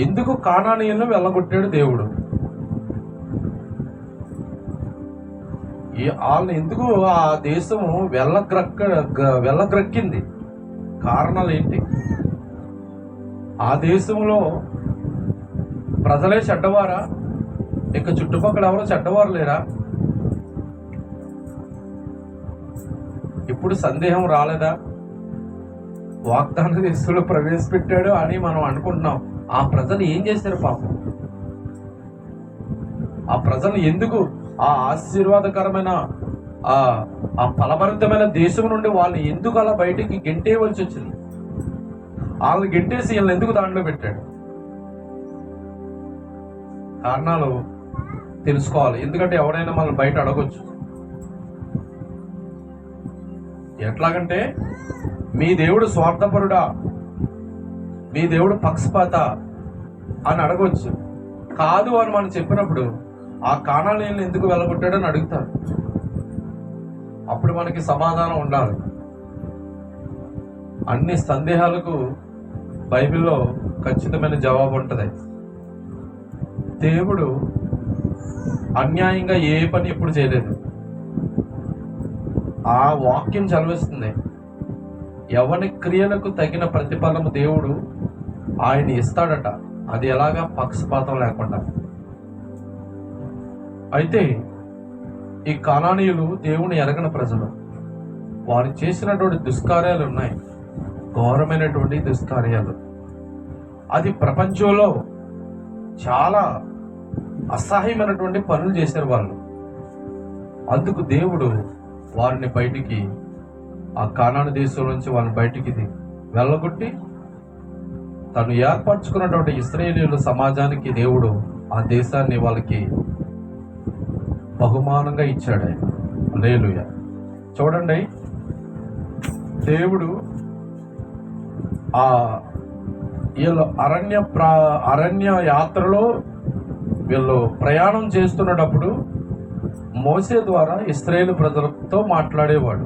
ఎందుకు కానానీయులను వెళ్ళగొట్టాడు దేవుడు? వాళ్ళని ఎందుకు ఆ దేశము వెళ్ళగ్రక్కింది? కారణాలు ఏంటి? ఆ దేశంలో ప్రజలే చెడ్డవారా? ఇక చుట్టుపక్కల ఎవరో చెడ్డవారు లేరా? ఇప్పుడు సందేహం రాలేదా? వాగ్దాన దేశంలో ప్రవేశపెట్టాడు అని మనం అనుకుంటున్నాం. ఆ ప్రజలు ఏం చేశారు పాపం? ఆ ప్రజలు ఎందుకు ఆ ఆశీర్వాదకరమైన ఆ ఫలభరితమైన దేశం నుండి వాళ్ళని ఎందుకు అలా బయటికి గెంటేయవలసి వచ్చింది? వాళ్ళని గెంటేసి వీళ్ళని ఎందుకు దాంట్లో పెట్టాడు? కారణాలు తెలుసుకోవాలి. ఎందుకంటే ఎవరైనా మనల్ని బయట అడగొచ్చు. ఎట్లాగంటే, మీ దేవుడు స్వార్థపరుడా, మీ దేవుడు పక్షపాత అని అడగవచ్చు. కాదు అని మనం చెప్పినప్పుడు ఆ కానానీయులను ఎందుకు వెళ్ళగొట్టాడని అడుగుతారు. అప్పుడు మనకి సమాధానం ఉండాలి. అన్ని సందేహాలకు బైబిల్లో ఖచ్చితమైన జవాబు ఉంటుంది. దేవుడు అన్యాయంగా ఏ పని ఎప్పుడు చేయలేదు. ఆ వాక్యం చదివిస్తుంది, ఎవరి క్రియలకు తగిన ప్రతిఫలము దేవుడు ఆయన ఇస్తాడట. అది ఎలాగా? పక్షపాతం లేకుండా. అయితే ఈ కానానీయులు దేవుని ఎరగని ప్రజలు. వారు చేసినటువంటి దుష్కార్యాలు ఉన్నాయి, ఘోరమైనటువంటి దుష్కార్యాలు. అది ప్రపంచంలో చాలా అసహ్యమైనటువంటి పనులు చేశారు వాళ్ళు. అందుకు దేవుడు వారిని బయటికి, ఆ కానాను దేశం నుంచి వారిని బయటికి వెళ్ళగొట్టి తను ఏర్పరచుకున్నటువంటి ఇశ్రాయేలీయుల సమాజానికి దేవుడు ఆ దేశాన్ని వాళ్ళకి బహుమానంగా ఇచ్చాడు ఆయన. హల్లెలూయా. చూడండి, దేవుడు వీళ్ళు అరణ్య యాత్రలో వీళ్ళు ప్రయాణం చేస్తున్నప్పుడు మోసే ద్వారా ఇశ్రాయేలు ప్రజలతో మాట్లాడేవాడు.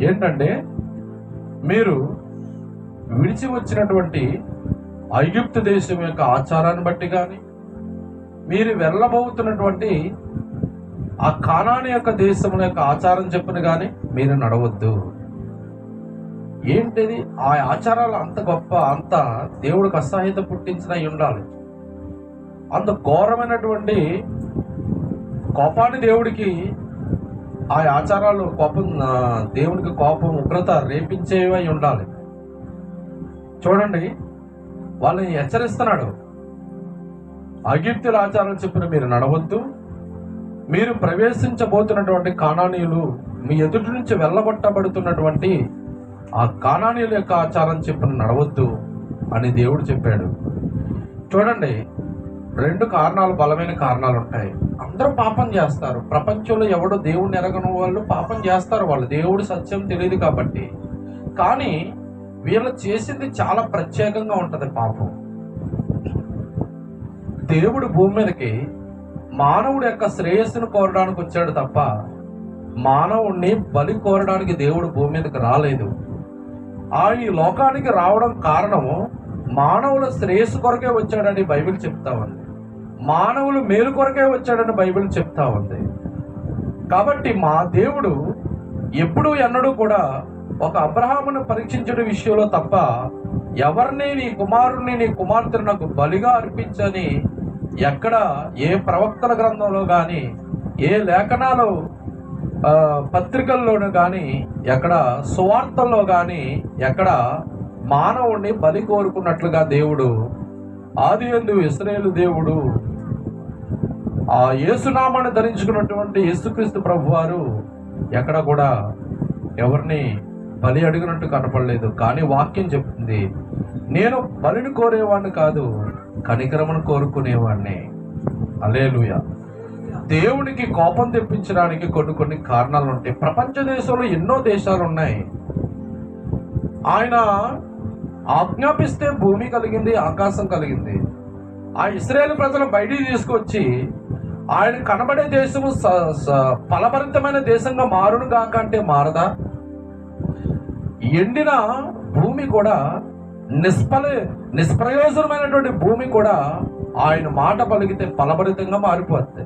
ఏంటంటే, మీరు విడిచి వచ్చినటువంటి ఐగుప్తు దేశం యొక్క ఆచారాన్ని బట్టి కానీ, మీరు వెళ్ళబోతున్నటువంటి ఆ కానాను యొక్క దేశం యొక్క ఆచారం చెప్పును కానీ మీరు నడవద్దు. ఏంటిది? ఆ ఆచారాలు అంత గొప్ప, అంత దేవుడికి అసహ్యత పుట్టించినవి ఉండాలి. అంత ఘోరమైనటువంటి కోపాన్ని దేవుడికి, ఆ ఆచారాలు దేవుడికి కోపం, ఉగ్రత రేపించేవి ఉండాలి. చూడండి, వాళ్ళని హెచ్చరిస్తున్నాడు. ఐగుప్తుల ఆచారాలు చెప్పిన మీరు నడవద్దు. మీరు ప్రవేశించబోతున్నటువంటి కానానీయులు, మీ ఎదుటి నుంచి వెళ్ళగొట్టబడుతున్నటువంటి ఆ కానానీయుల యొక్క ఆచారం చెప్పిన నడవద్దు అని దేవుడు చెప్పాడు. చూడండి, రెండు కారణాలు, బలమైన కారణాలు ఉంటాయి. అందరూ పాపం చేస్తారు. ప్రపంచంలో ఎవడు దేవుడిని ఎరగని వాళ్ళు పాపం చేస్తారు. వాళ్ళు దేవుడి సత్యం తెలియదు కాబట్టి. కానీ వీళ్ళు చేసింది చాలా ప్రత్యేకంగా ఉంటుంది పాపం. దేవుడు భూమి మీదకి మానవుడి యొక్క శ్రేయస్సును కోరడానికి వచ్చాడు తప్ప మానవుడిని బలి కోరడానికి దేవుడు భూమి మీదకి రాలేదు. ఈ లోకానికి రావడం కారణము మానవుల శ్రేయస్సు కొరకే వచ్చాడని బైబిల్ చెప్తా ఉంది. మానవులు మేలు కొరకే వచ్చాడని బైబిల్ చెప్తా ఉంది. కాబట్టి మా దేవుడు ఎప్పుడూ ఎన్నడూ కూడా ఒక అబ్రహామును పరీక్షించడం విషయంలో తప్ప ఎవరిని నీ కుమారుణ్ణి, నీ కుమార్తెను నాకు బలిగా అర్పించని ఎక్కడ ఏ ప్రవక్తల గ్రంథంలో కానీ, ఏ లేఖనాలు పత్రికల్లోనూ కానీ, ఎక్కడ సువార్తల్లో కానీ ఎక్కడ మానవుణ్ణి బలి కోరుకున్నట్లుగా దేవుడు, ఆదియందు ఇశ్రాయేలు దేవుడు ఆ యేసునామాన్ని ధరించుకున్నటువంటి యేసుక్రీస్తు ప్రభువారు ఎక్కడ కూడా ఎవరిని బలి అడిగినట్టు కనపడలేదు. కానీ వాక్యం చెప్తుంది, నేను బలిని కోరేవాడిని కాదు, కనికరమును కోరుకునేవాడిని. హల్లెలూయా. దేవునికి కోపం తెప్పించడానికి కొన్ని కారణాలు ఉంటాయి. ప్రపంచ దేశంలో ఎన్నో దేశాలు ఉన్నాయి. ఆయన ఆజ్ఞాపిస్తే భూమి కలిగింది, ఆకాశం కలిగింది. ఆ ఇశ్రాయేలు ప్రజలు బయటికి తీసుకొచ్చి ఆయన కనబడే దేశము ఫలభరితమైన దేశంగా మారును గాక అంటే మారదా? ఎండిన భూమి కూడా నిష్ప్రయోజనమైనటువంటి భూమి కూడా ఆయన మాట పలికితే ఫలభరితంగా మారిపోతుంది.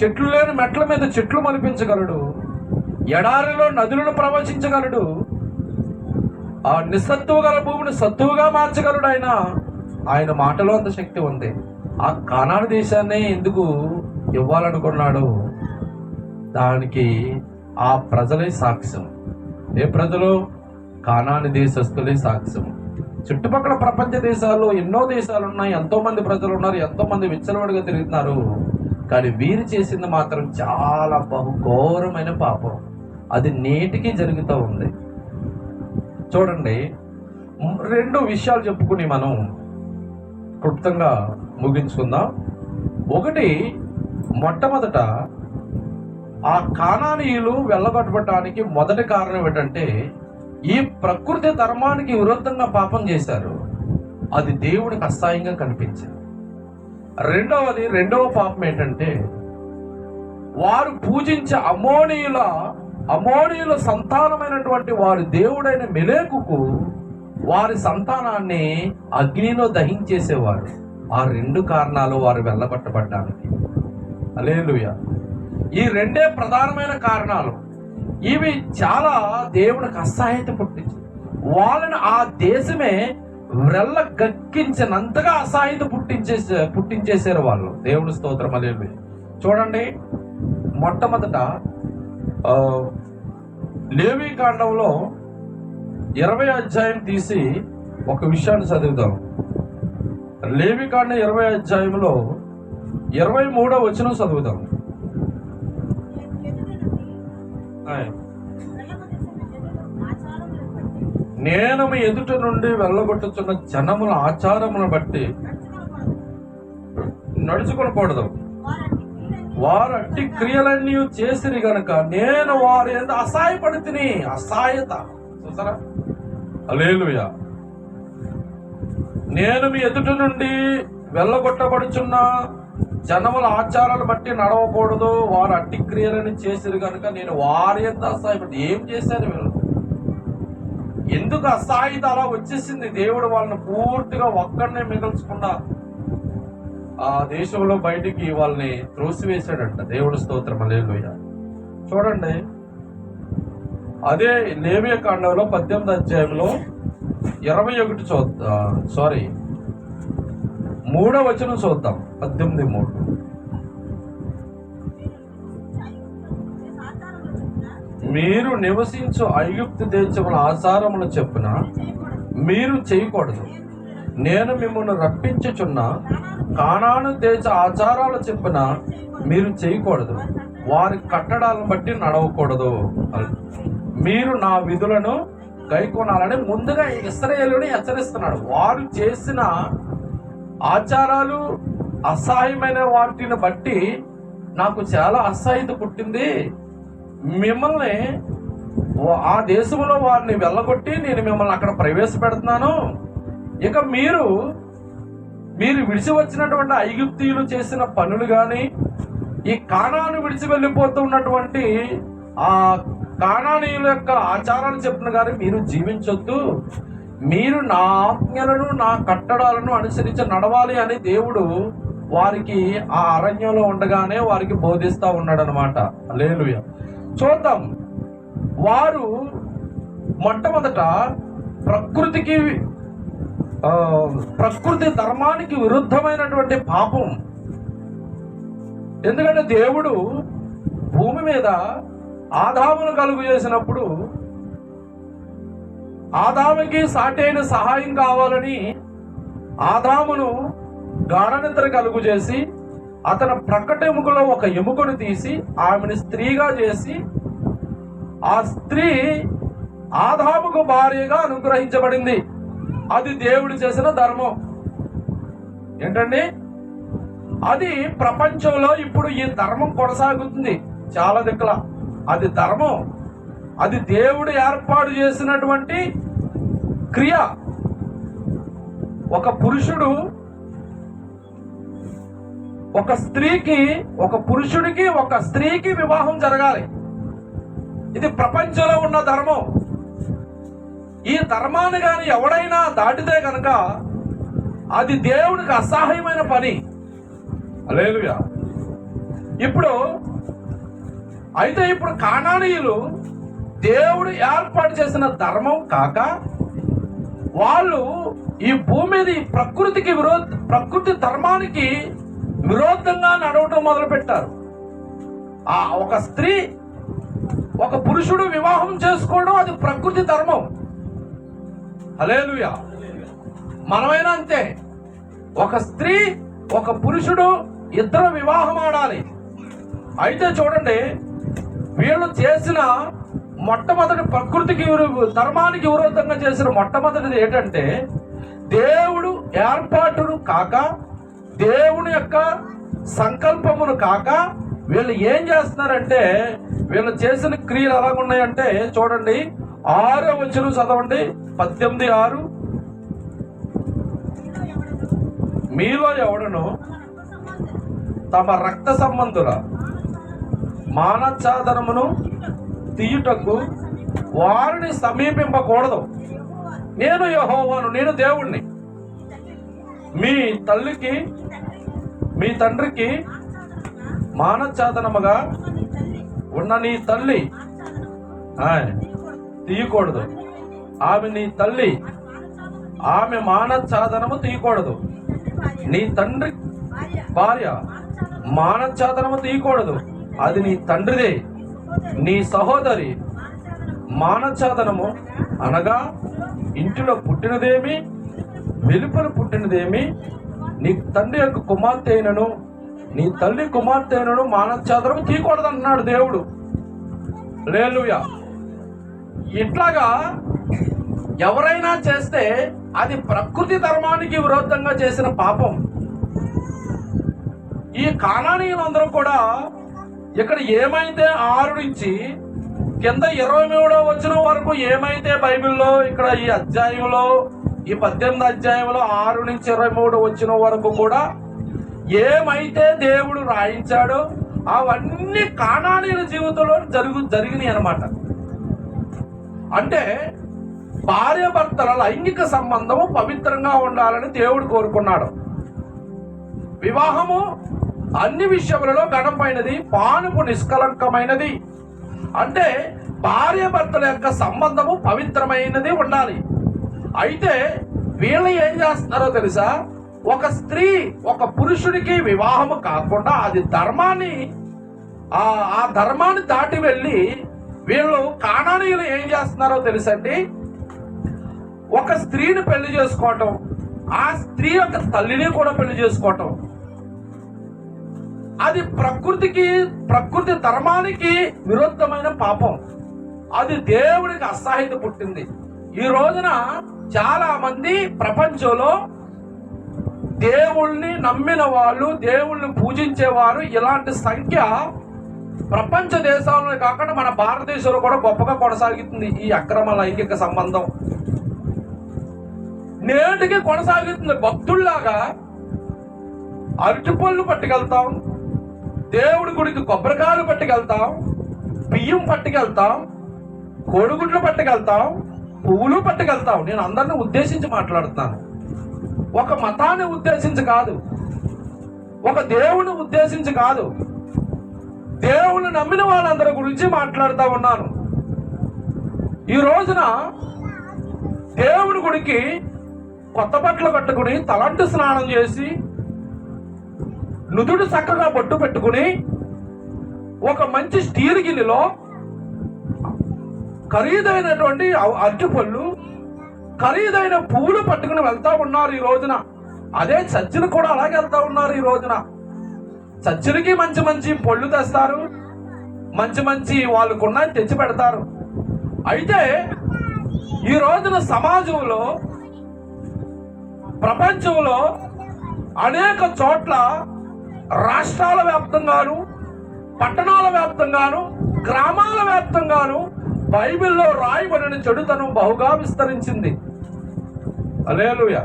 చెట్లు లేని మెట్ల మీద చెట్లు మలిపించగలడు, ఎడారిలో నదులను ప్రవచించగలడు, ఆ నిస్సత్తువు గల భూమిని సత్తువుగా మార్చగలడు. ఆయన మాటలో అంత శక్తి ఉంది. ఆ కానాను దేశాన్ని ఎందుకు ఇవ్వాలనుకున్నాడు? దానికి ఆ ప్రజలే సాక్ష్యం. ఏ ప్రజలు? కానాను దేశస్తులే సాక్ష్యం. చుట్టుపక్కల ప్రపంచ దేశాల్లో ఎన్నో దేశాలు ఉన్నాయి, ఎంతో మంది ప్రజలు ఉన్నారు, ఎంతో మంది విచ్చలవాడిగా తిరుగుతున్నారు. కానీ వీరు చేసింది మాత్రం చాలా బహుఘోరమైన పాపం. అది నేటికి జరుగుతూ ఉంది. చూడండి, 2 విషయాలు చెప్పుకుని మనం క్లుప్తంగా ముగించుకుందాం. ఒకటి, మొట్టమొదట ఆ కానానీయులు వెళ్ళగొట్టడానికి మొదటి కారణం ఏంటంటే ఈ ప్రకృతి ధర్మానికి విరుద్ధంగా పాపం చేశారు. అది దేవుడికి అసహ్యంగా కనిపించింది. రెండవ పాపం ఏంటంటే వారు పూజించే అమోనీయుల సంతానమైనటువంటి వారి దేవుడైన మెలేకుకు వారి సంతానాన్ని అగ్నిలో దహించేసేవారు. ఆ 2 కారణాలు వారు వెళ్ళగొట్టబడ్డానికి. హల్లెలూయా. ఈ 2 ప్రధానమైన కారణాలు. ఇవి చాలా దేవుడికి అసహ్యత పుట్టించింది. వాళ్ళని ఆ దేశమే వ్రెల్ల గక్కించినంతగా అసహ్యత పుట్టించేసారు వాళ్ళు. దేవుని స్తోత్రం. హల్లెలూయా. చూడండి, మొట్టమొదట లేవీ కాండంలో 20 అధ్యాయం తీసి ఒక విషయాన్ని చదువుదాం. లేవీ కాండం 20 అధ్యాయంలో 23వ వచనం చదువుదాం. నేను మీ ఎదుట నుండి వెళ్ళగొట్టుచున్న జనముల ఆచారమును బట్టి నడుచుకోకూడదు. వారు అట్టి క్రియలన్నీ చేసిరి గనక నేను వారి యందు అసహాయపడి తిని. అసహాయత చూసారా? హల్లెలూయా. నేను మీ ఎదుట నుండి వెళ్ళగొట్టబడుచున్న జనముల ఆచారాలు బట్టి నడవకూడదు. వారు అట్టి క్రియలను చేసిరు కనుక నేను వారి యందు అసహాయపడి. ఏం చేశారు వీళ్ళు? ఎందుకు అసహాయత అలా వచ్చేసింది? దేవుడు వాళ్ళని పూర్తిగా ఒక్కడనే మిగల్చకుండా ఆ దేశంలో బయటికి వాళ్ళని త్రోసివేశాడంట. దేవుడి స్తోత్రం. హల్లెలూయా. చూడండి, అదే లేవియ కాండంలో 18వ అధ్యాయంలో 3వ వచనం చూద్దాం. 18:3. మీరు నివసించు ఐగుప్తు దేశముల ఆచారముల చొప్పున మీరు చేయకూడదు. నేను మిమ్మల్ని రప్పించుచున్న కానాను దేశ ఆచారాల చొప్పున మీరు చేయకూడదు. వారి కట్టడాలను బట్టి నడవకూడదు. మీరు నా విధులను గైకొనాలని ముందుగా ఇశ్రాయేలుని హెచ్చరిస్తున్నాడు. వారు చేసిన ఆచారాలు అసహ్యమైన వాటిని బట్టి నాకు చాలా అసహ్యత పుట్టింది. మిమ్మల్ని ఆ దేశంలో వారిని వెళ్ళగొట్టి నేను మిమ్మల్ని అక్కడ ప్రవేశపెడుతున్నాను. ఇక మీరు విడిచి వచ్చినటువంటి ఐగుప్తీయులు చేసిన పనులు కానీ, ఈ కానాను విడిచి వెళ్ళిపోతూ ఉన్నటువంటి ఆ కానానీయుల యొక్క ఆచారాలు చెప్పిన కానీ మీరు జీవించొద్దు. మీరు నా ఆజ్ఞలను నా కట్టడాలను అనుసరించి నడవాలి అని దేవుడు వారికి ఆ అరణ్యంలో ఉండగానే వారికి బోధిస్తూ ఉన్నాడు అనమాట. హల్లెలూయా. చూద్దాం. వారు మొట్టమొదట ప్రకృతి ధర్మానికి విరుద్ధమైనటువంటి పాపం. ఎందుకంటే దేవుడు భూమి మీద ఆదామును కలుగు చేసినప్పుడు ఆదాముకి సాటైన సహాయం కావాలని ఆదామును గాఢనిద్ర కలుగు చేసి అతని ప్రక్కట ఎముకలో ఒక ఎముకను తీసి ఆమెను స్త్రీగా చేసి ఆ స్త్రీ ఆదాముకు భార్యగా అనుగ్రహించబడింది. అది దేవుడు చేసిన ధర్మం. ఏంటండి? అది ప్రపంచంలో ఇప్పుడు ఈ ధర్మం కొనసాగుతుంది చాలా దిక్కుల. అది ధర్మం. అది దేవుడు ఏర్పాటు చేసినటువంటి క్రియ. ఒక పురుషుడు ఒక పురుషుడికి ఒక స్త్రీకి వివాహం జరగాలి. ఇది ప్రపంచంలో ఉన్న ధర్మం. ఈ ధర్మాన్ని కానీ ఎవడైనా దాటితే కనుక అది దేవునికి అసహాయమైన పని. హల్లెలూయా. ఇప్పుడు కానానీయులు దేవుడు ఏర్పాటు చేసిన ధర్మం కాక వాళ్ళు ఈ భూమి మీద ఈ ప్రకృతి ధర్మానికి విరోధంగా నడవటం మొదలు పెట్టారు. ఒక స్త్రీ ఒక పురుషుడు వివాహం చేసుకోవడం అది ప్రకృతి ధర్మం. హల్లెలూయా. మనమైనా అంతే, ఒక స్త్రీ ఒక పురుషుడు ఇద్దరు వివాహం ఆడాలి. అయితే చూడండి, వీళ్ళు చేసిన మొట్టమొదటి ధర్మానికి విరోధంగా చేసిన మొట్టమొదటిది ఏంటంటే, దేవుడు ఏర్పాటును కాక దేవుని యొక్క సంకల్పమును కాక వీళ్ళు ఏం చేస్తున్నారంటే, వీళ్ళు చేసిన క్రియలు ఎలాగున్నాయంటే చూడండి, 6వ వచనం చదవండి, 18:6. మీలో ఎవడను తమ రక్త సంబంధుల మానఛాదనమును తీయుటకు వారిని సమీపింపకూడదు. నేను యెహోవాను, నేను దేవుణ్ణి. మీ తల్లికి మీ తండ్రికి మానఛాదనముగా ఉన్న నీ తల్లి తీయకూడదు. ఆమె నీ తల్లి, ఆమె మానఛాదనము తీయకూడదు. నీ తండ్రి భార్య మానఛాదనము తీయకూడదు, అది నీ తండ్రిదే. నీ సహోదరి మానఛాదనము అనగా ఇంటిలో పుట్టినదేమి వెలుపల పుట్టినదేమి నీ తండ్రి యొక్క కుమార్తె అయినను నీ తల్లి కుమార్తె అయినను మానఛాదనము తీయకూడదు అన్నాడు దేవుడు. హల్లెలూయా. ఇట్లాగా ఎవరైనా చేస్తే అది ప్రకృతి ధర్మానికి విరోధంగా చేసిన పాపం. ఈ కానానీయులందరూ కూడా ఇక్కడ ఏమైతే 6 నుంచి కింద 23వ వచనం వరకు ఏమైతే బైబిల్లో ఇక్కడ ఈ అధ్యాయంలో ఈ 18వ అధ్యాయంలో 6 నుంచి 23 వచనం వరకు కూడా ఏమైతే దేవుడు రాయించాడో అవన్నీ కానానీయుల జీవితంలో జరిగినాయి అన్నమాట. అంటే భార్యాభర్తల లైంగిక సంబంధము పవిత్రంగా ఉండాలని దేవుడు కోరుకున్నాడు. వివాహము అన్ని విషయములలో ఘనమైనది, పానుపు నిష్కలంకమైనది. అంటే భార్యాభర్తల యొక్క సంబంధము పవిత్రమైనది ఉండాలి. అయితే వీళ్ళు ఏం చేస్తున్నారో తెలుసా, ఒక స్త్రీ ఒక పురుషుడికి వివాహము కాకుండా అది ధర్మాన్ని ఆ ధర్మాన్ని దాటి వెళ్ళి వీళ్ళు కానానీయులు ఏం చేస్తున్నారో తెలుసండి, ఒక స్త్రీని పెళ్లి చేసుకోవటం, ఆ స్త్రీ యొక్క తల్లిని కూడా పెళ్లి చేసుకోవటం, అది ప్రకృతి ధర్మానికి విరుద్ధమైన పాపం. అది దేవుడికి అసహ్యత పుట్టింది. ఈ రోజున చాలా మంది ప్రపంచంలో దేవుళ్ళని నమ్మిన వాళ్ళు, దేవుళ్ళని పూజించేవారు ఇలాంటి సంఖ్య ప్రపంచ దేశాల్లో కాకుండా మన భారతదేశంలో కూడా గొప్పగా కొనసాగుతుంది. ఈ అక్రమ లైంగిక సంబంధం నేటికి కొనసాగుతుంది. భక్తుల్లాగా అరటిపళ్ళు పట్టుకెళ్తాం, దేవుడి గుడికి కొబ్బరికాయలు పట్టుకెళ్తాం, బియ్యం పట్టుకెళ్తాం, కోడిగుడ్లు పట్టుకెళ్తాం, పువ్వులు పట్టుకెళ్తాం. నేను అందరిని ఉద్దేశించి మాట్లాడుతున్నాను, ఒక మతాన్ని ఉద్దేశించి కాదు, ఒక దేవుని ఉద్దేశించి కాదు, దేవుని నమ్మిన వాళ్ళందరి గురించి మాట్లాడుతూ ఉన్నాను. ఈ రోజున దేవుడి గుడికి కొత్త బట్టలు కట్టుకుని తలంటు స్నానం చేసి నుదుడు చక్కగా బొట్టు పెట్టుకుని ఒక మంచి స్టీల్ గిన్నెలో ఖరీదైనటువంటి అరటిపళ్ళు, ఖరీదైన పువ్వులు పట్టుకుని వెళ్తా ఉన్నారు ఈ రోజున. అదే చర్చిలు కూడా అలాగే వెళ్తా ఉన్నారు ఈ రోజున. చర్చిలకి మంచి మంచి పళ్ళు తెస్తారు, మంచి మంచి వాళ్ళకున్న తెచ్చి పెడతారు. అయితే ఈ రోజున సమాజంలో, ప్రపంచంలో అనేక చోట్ల రాష్ట్రాల వ్యాప్తంగాను, పట్టణాల వ్యాప్తంగాను, గ్రామాల వ్యాప్తంగాను బైబిల్లో రాయబడిన చెడుతనం బహుగా విస్తరించింది. హల్లెలూయా.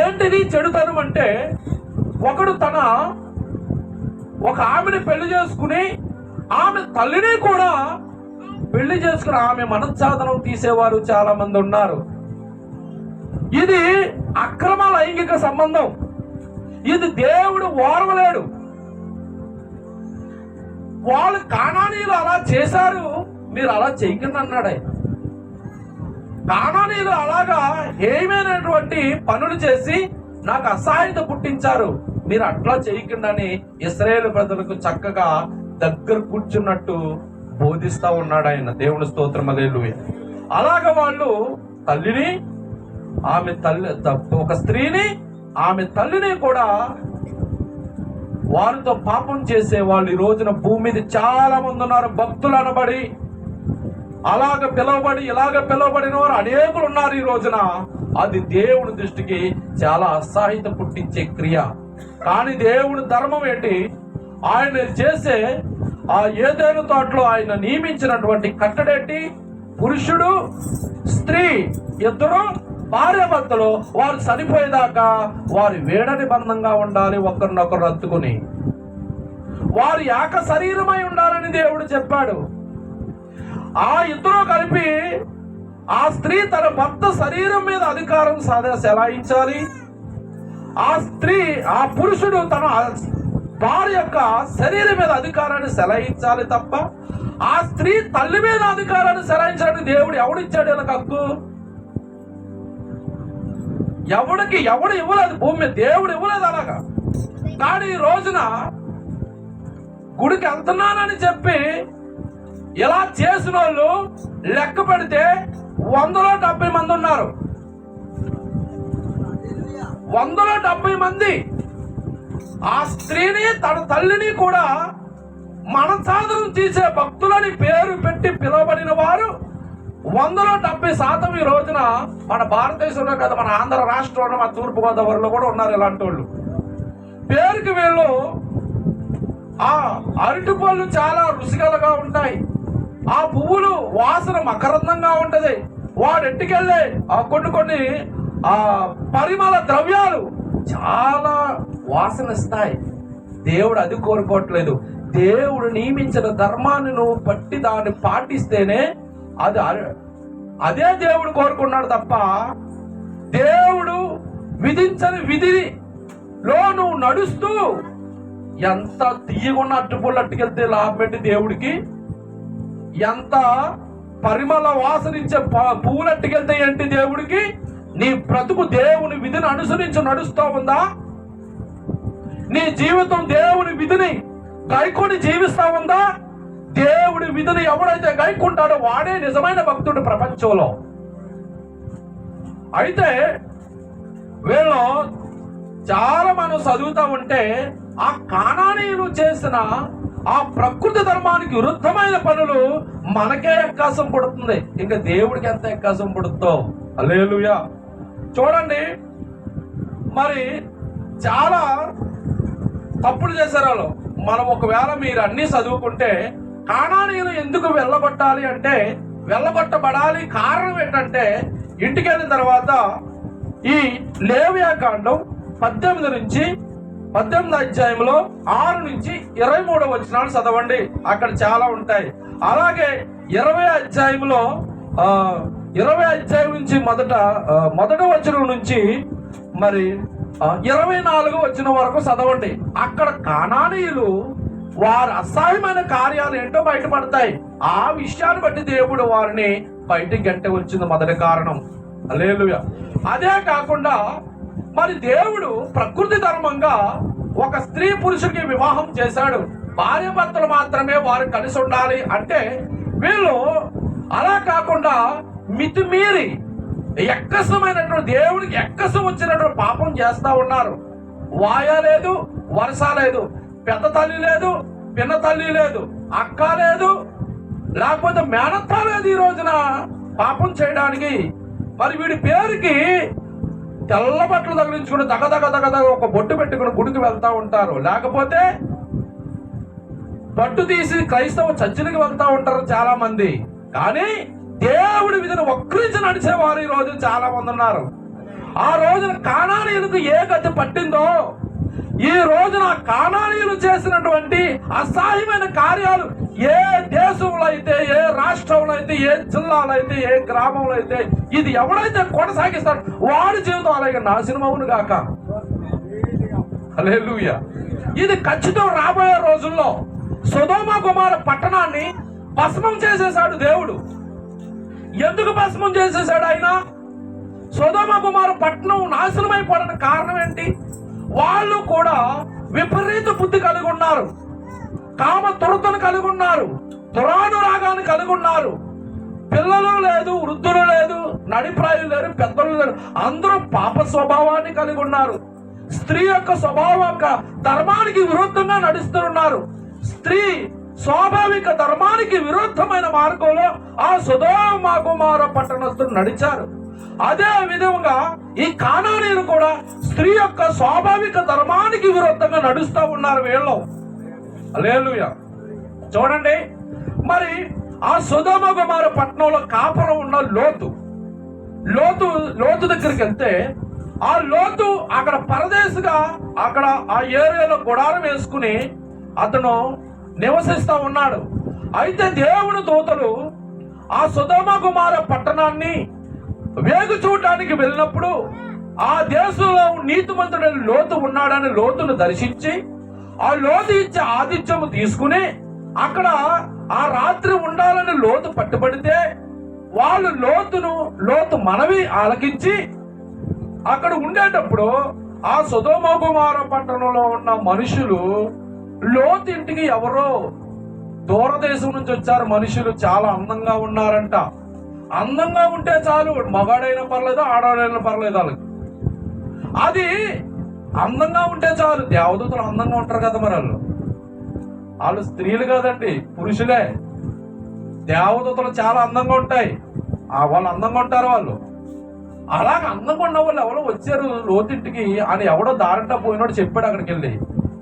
ఏంటిది చెడుతనం అంటే, ఒకడు ఒక ఆమెని పెళ్లి చేసుకుని ఆమె తల్లిని కూడా పెళ్లి చేసుకుని ఆమె మనశ్శాసనం తీసేవారు చాలా మంది ఉన్నారు. ఇది అక్రమ లైంగిక సంబంధం. ఇది దేవుడు ఓర్వలేడు. వాళ్ళు కానానీయులు అలా చేశారు, మీరు అలా చేయకండి అన్నాడు ఆయన. కానానీయులు అలాగా ఏమైనటువంటి పనులు చేసి నాకు అసహాయత పుట్టించారు, మీరు అట్లా చేయకండి అని ఇశ్రాయేలు ప్రజలకు చక్కగా దగ్గర కూర్చున్నట్టు బోధిస్తా ఉన్నాడు ఆయన. దేవుని స్తోత్రం, హల్లెలూయా. అలాగ వాళ్ళు తల్లిని, ఆమె తల్లి, ఒక స్త్రీని, ఆమె తల్లిని కూడా వారితో పాపం చేసే వాళ్ళు ఈ రోజున భూమి మీద చాలా మంది ఉన్నారు. భక్తులు అనబడి అలాగ పిలువబడి ఇలాగ పిలువబడిన వారు అనేకులు ఉన్నారు ఈ రోజున. అది దేవుని దృష్టికి చాలా అసహాయత పుట్టించే క్రియ. కానీ దేవుని ధర్మం ఏంటి? ఆయన చేసే ఆ ఏదైనా తోటలో ఆయన నియమించినటువంటి కట్టడేంటి? పురుషుడు స్త్రీ ఇద్దరు భార్యాభర్తలు వారు చనిపోయేదాకా వారి వేడని బంధంగా ఉండాలి, ఒకరినొకరు రత్తుకుని వారు ఏక శరీరమై ఉండాలని దేవుడు చెప్పాడు. ఆ ఇద్దరు కలిపి ఆ స్త్రీ తన భర్త శరీరం మీద అధికారం చెలాయించాలి. ఆ స్త్రీ, ఆ పురుషుడు తన భార్య యొక్క శరీరం మీద అధికారాన్ని చెలాయించాలి తప్ప ఆ స్త్రీ తల్లి మీద అధికారాన్ని చెలాయించాలని దేవుడు ఎవడిచ్చాడు వీళ్ళకి హక్కు? ఎవడు ఇవ్వలేదు. భూమి మీద దేవుడు ఇవ్వలేదు అలాగా. కానీ ఈ రోజున గుడికి వెళ్తున్నానని చెప్పి ఇలా చేసిన వాళ్ళు లెక్క పెడితే 170 మంది ఉన్నారు. 170 మంది. ఆ స్త్రీని తన తల్లిని కూడా మనసాధనం తీసే భక్తులని పేరు పెట్టి పిలువబడిన వారు 170% ఈ రోజున మన భారతదేశంలో కదా, మన ఆంధ్ర రాష్ట్రంలో, మన తూర్పుగోదావరిలో కూడా ఉన్నారు ఇలాంటి వాళ్ళు. పేరుకి వీళ్ళు ఆ అరటి పళ్ళు చాలా రుచికరగా ఉంటాయి, ఆ పువ్వులు వాసన మకరందంగా ఉంటది, వాడు ఎట్టుకెళ్ళే ఆ కొన్ని ఆ పరిమళ ద్రవ్యాలు చాలా వాసన ఇస్తాయి. దేవుడు అది కోరుకోవట్లేదు. దేవుడు నియమించిన ధర్మాన్ని నువ్వు పట్టి దాన్ని పాటిస్తేనే అదే దేవుడు కోరుకున్నాడు తప్ప దేవుడు విధించని విధిలో నువ్వు నడుస్తూ ఎంత తీయగున్న అట్టుపుల్లు అట్టుకెళ్తే లాభం ఏంటి దేవుడికి? ఎంత పరిమళ వాసనిచ్చే పువ్వులు అట్టుకెళ్తే ఏంటి దేవుడికి? నీ బ్రతుకు దేవుని విధిని అనుసరించి నడుస్తూ ఉందా? నీ జీవితం దేవుని విధిని గైకొని జీవిస్తా ఉందా? దేవుడి విధిని ఎవడైతే గైకుంటాడో వాడే నిజమైన భక్తుడు ప్రపంచంలో. అయితే వీళ్ళు చాలా మనం చదువుతా ఉంటే ఆ కానానీయులు చేసిన ఆ ప్రకృతి ధర్మానికి విరుద్ధమైన పనులు మనకే ఎక్కాసం పడుతుంది, ఇంకా దేవుడికి ఎంత ఎక్కాసం పడుతుందో. హల్లెలూయా. చూడండి, మరి చాలా తప్పులు చేశారు వాళ్ళు. మనం ఒకవేళ మీరు అన్ని చదువుకుంటే కానానీయులు ఎందుకు వెళ్ళగొట్టాలి అంటే, వెళ్ళగొట్టబడాలి కారణం ఏంటంటే, ఇంటికి వెళ్ళిన తర్వాత ఈ లేవియాకాండం 18 అధ్యాయంలో 6 నుంచి 23 వచనాలు చదవండి, అక్కడ చాలా ఉంటాయి. అలాగే 20 అధ్యాయంలో 20 అధ్యాయం నుంచి మొదటి వచనం నుంచి మరి 24 వచనం వరకు చదవండి. అక్కడ కానానీయులు వారి అసహ్యమైన కార్యాలు ఏంటో బయటపడతాయి. ఆ విషయాన్ని బట్టి దేవుడు వారిని బయటికి గంటే వచ్చింది మొదటి కారణం. హల్లెలూయా. అదే కాకుండా మరి దేవుడు ప్రకృతి ధర్మంగా ఒక స్త్రీ పురుషుడికి వివాహం చేశాడు. భార్య భర్తలు మాత్రమే వారు కలిసి ఉండాలి అంటే, వీళ్ళు అలా కాకుండా మితిమీరి ఎక్కసమైనటువంటి దేవుడికి ఎక్కసం వచ్చినటువంటి పాపం చేస్తా ఉన్నారు. వాయ లేదు, వరుస లేదు, పెద్ద తల్లి లేదు, పిన్న తల్లి లేదు, అక్క లేదు, లేకపోతే మేనత్త లేదు. ఈ రోజున పాపం చేయడానికి మరి వీడి పేరుకి తెల్ల బట్టలు తగిలించుకుని దగదగ ఒక బొట్టు పెట్టుకుని గుడికి వెళ్తా ఉంటారు, లేకపోతే బట్టు తీసి క్రైస్తవ చర్చిలకు వెళ్తా ఉంటారు చాలా మంది. కానీ దేవుడి విధిని వక్రించి నడిచేవారు ఈ రోజు చాలా మంది ఉన్నారు. ఆ రోజున కానానీయులకు ఏ గతి పట్టిందో, ఈ రోజున కానానీయులు చేసినటువంటి అసహ్యమైన కార్యాలు ఏ దేశంలో అయితే, ఏ రాష్ట్రంలో అయితే, ఏ జిల్లాలో అయితే, ఏ గ్రామంలో అయితే ఇది ఎవడైతే కొనసాగిస్తాడు వాడి జీవితం అలాగే నాశనం అవును గాక. హల్లెలూయా. ఇది ఖచ్చితం. రాబోయే రోజుల్లో సొదొమ గొమొర్రా పట్టణాన్ని భస్మం చేసేశాడు దేవుడు. ఎందుకు భస్మం చేసేశాడు ఆయన? సొదొమ గొమొర్రా పట్టణం నాశనమైపోవడానికి కారణం ఏంటి? వాళ్ళు కూడా విపరీత బుద్ధి కలిగి ఉన్నారు, కామ తురతను కలిగి ఉన్నారు, దురానురాగాన్ని కలిగి ఉన్నారు. పిల్లలు లేదు, వృద్ధులు లేదు, నడిప్రాయులు లేరు, పెద్దలు లేరు, అందరూ పాప స్వభావాన్ని కలిగి ఉన్నారు. స్త్రీ యొక్క స్వభావ ధర్మానికి విరుద్ధంగా నడుస్తున్నారు. స్త్రీ స్వాభావిక ధర్మానికి విరుద్ధమైన మార్గంలో ఆ సొదొమ గొమొర్రా పట్టణస్తులు నడిచారు. అదే విధంగా ఈ కానానీయులు కూడా స్త్రీ యొక్క స్వాభావిక ధర్మానికి విరుద్ధంగా నడుస్తూ ఉన్నారు వీళ్ళు. హల్లెలూయా. చూడండి, మరి ఆ సొదొమ గొమొర్రా పట్టణంలో కాపురం ఉన్న లోతు దగ్గరికి వెళ్తే, ఆ లోతు అక్కడ పరదేశిగా అక్కడ ఆ ఏరియాలో గుడారం వేసుకుని అతను నివసిస్తా ఉన్నాడు. అయితే దేవుని దూతలు ఆ సొదొమ గొమొర్రా పట్టణాన్ని వేగు చూడటానికి వెళ్ళినప్పుడు ఆ దేశంలో నీతిమంతుడైన లోతు ఉన్నాడని లోతును దర్శించి ఆ లోతు ఇచ్చే ఆతిథ్యము తీసుకుని అక్కడ ఆ రాత్రి ఉండాలని లోతు పట్టుబడితే వాళ్ళు లోతు మనవి ఆలకించి అక్కడ ఉండేటప్పుడు ఆ సొదొమ గొమొర్రా పట్టణంలో ఉన్న మనుషులు లోతు ఇంటికి ఎవరో దూరదేశం నుంచి వచ్చారు మనుషులు, చాలా అందంగా ఉన్నారంట. అందంగా ఉంటే చాలు, మగాడైనా పర్లేదు, ఆడవాడైనా పర్లేదు, వాళ్ళకి అది అందంగా ఉంటే చాలు. దేవదూతలు అందంగా ఉంటారు కదా, మరి వాళ్ళు స్త్రీలు కాదండి, పురుషులే. దేవదూతలు చాలా అందంగా ఉంటాయి, వాళ్ళు అందంగా ఉంటారు. వాళ్ళు అలాగ అందంగా ఉన్న వాళ్ళు ఎవరో వచ్చారు లోతింటికి అని ఎవడో దారంట పోయినోడు చెప్పాడు అక్కడికి వెళ్ళి.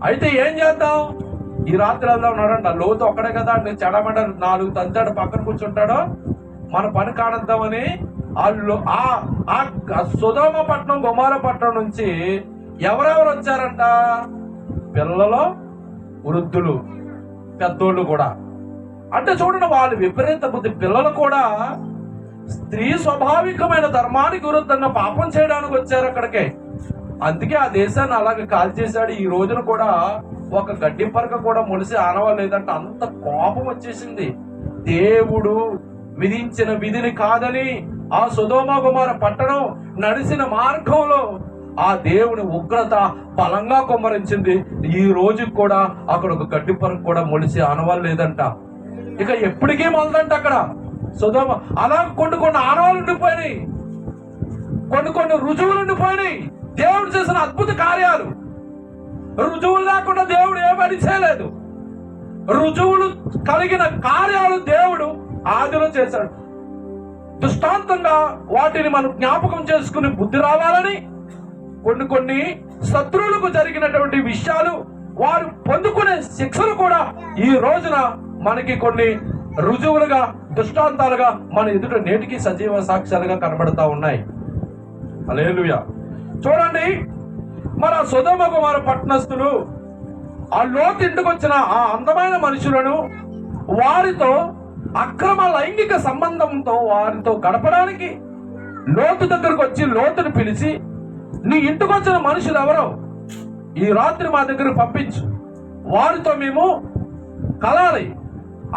అయితే ఏం చేద్దాం, ఈ రాత్రి వెళ్దాం ఉన్నాడంట. లోతు ఒక్కడే కదా, చెడమడ 4 తంతాడు పక్కన కూర్చుంటాడో, మన పని కానిద్దామని వాళ్ళు ఆ సొదొమ పట్టణం గొమొర్రా పట్టణం నుంచి ఎవరెవరు వచ్చారంట? పిల్లలు, వృద్ధులు, పెద్దోళ్ళు కూడా. అంటే చూడండి, వాళ్ళు విపరీత బుద్ధి. పిల్లలు కూడా స్త్రీ స్వాభావికమైన ధర్మానికి విరుద్ధంగా పాపం చేయడానికి వచ్చారు అక్కడికే. అందుకే ఆ దేశాన్ని అలాగే కాల్చేశాడు. ఈ రోజున కూడా ఒక గడ్డి పరక కూడా మొలిసి ఆనవాలేదంటే అంత కోపం వచ్చేసింది. దేవుడు విధించిన విధిని కాదని ఆ సొదొమ గొమొర్రా పట్టణం నడిచిన మార్గంలో ఆ దేవుని ఉగ్రత బలంగా కుమ్మరించింది. ఈ రోజుకి కూడా అక్కడ ఒక గడ్డి పరక కూడా మొలిసి ఆనవాళ్ళు లేదంట. ఇక ఎప్పటికీ మొలదంట అక్కడ సొదొమ. అలా కొన్ని ఆనవాళ్ళు ఉండిపోయినాయి, కొన్ని రుజువులు ఉండిపోయినాయి. దేవుడు చేసిన అద్భుత కార్యాలు రుజువులు లేకుండా దేవుడు ఏమని చేయలేదు. రుజువులు కలిగిన కార్యాలు దేవుడు ఆదిలో చేశాడు. దృష్టాంతంగా వాటిని మనం జ్ఞాపకం చేసుకుని బుద్ధి రావాలని కొన్ని శత్రువులకు జరిగినటువంటి విషయాలు, వారు పొందుకునే శిక్షలు కూడా ఈ రోజున మనకి కొన్ని రుజువులుగా, దృష్టాంతాలుగా మన ఎదుట నేటికి సజీవ సాక్ష్యాలుగా కనబడతా ఉన్నాయి. హల్లెలూయా. చూడండి, మన సొదొమ గొమొర్రా పట్టణస్థులు ఆ లోతు ఇంటికి వచ్చిన ఆ అందమైన మనుషులను వారితో అక్రమ లైంగిక సంబంధంతో వారితో గడపడానికి లోతు దగ్గరకు వచ్చి లోతును పిలిచి, నీ ఇంటికి వచ్చిన మనుషులు ఎవరో ఈ రాత్రి మా దగ్గర పంపించు, వారితో మేము కలాలి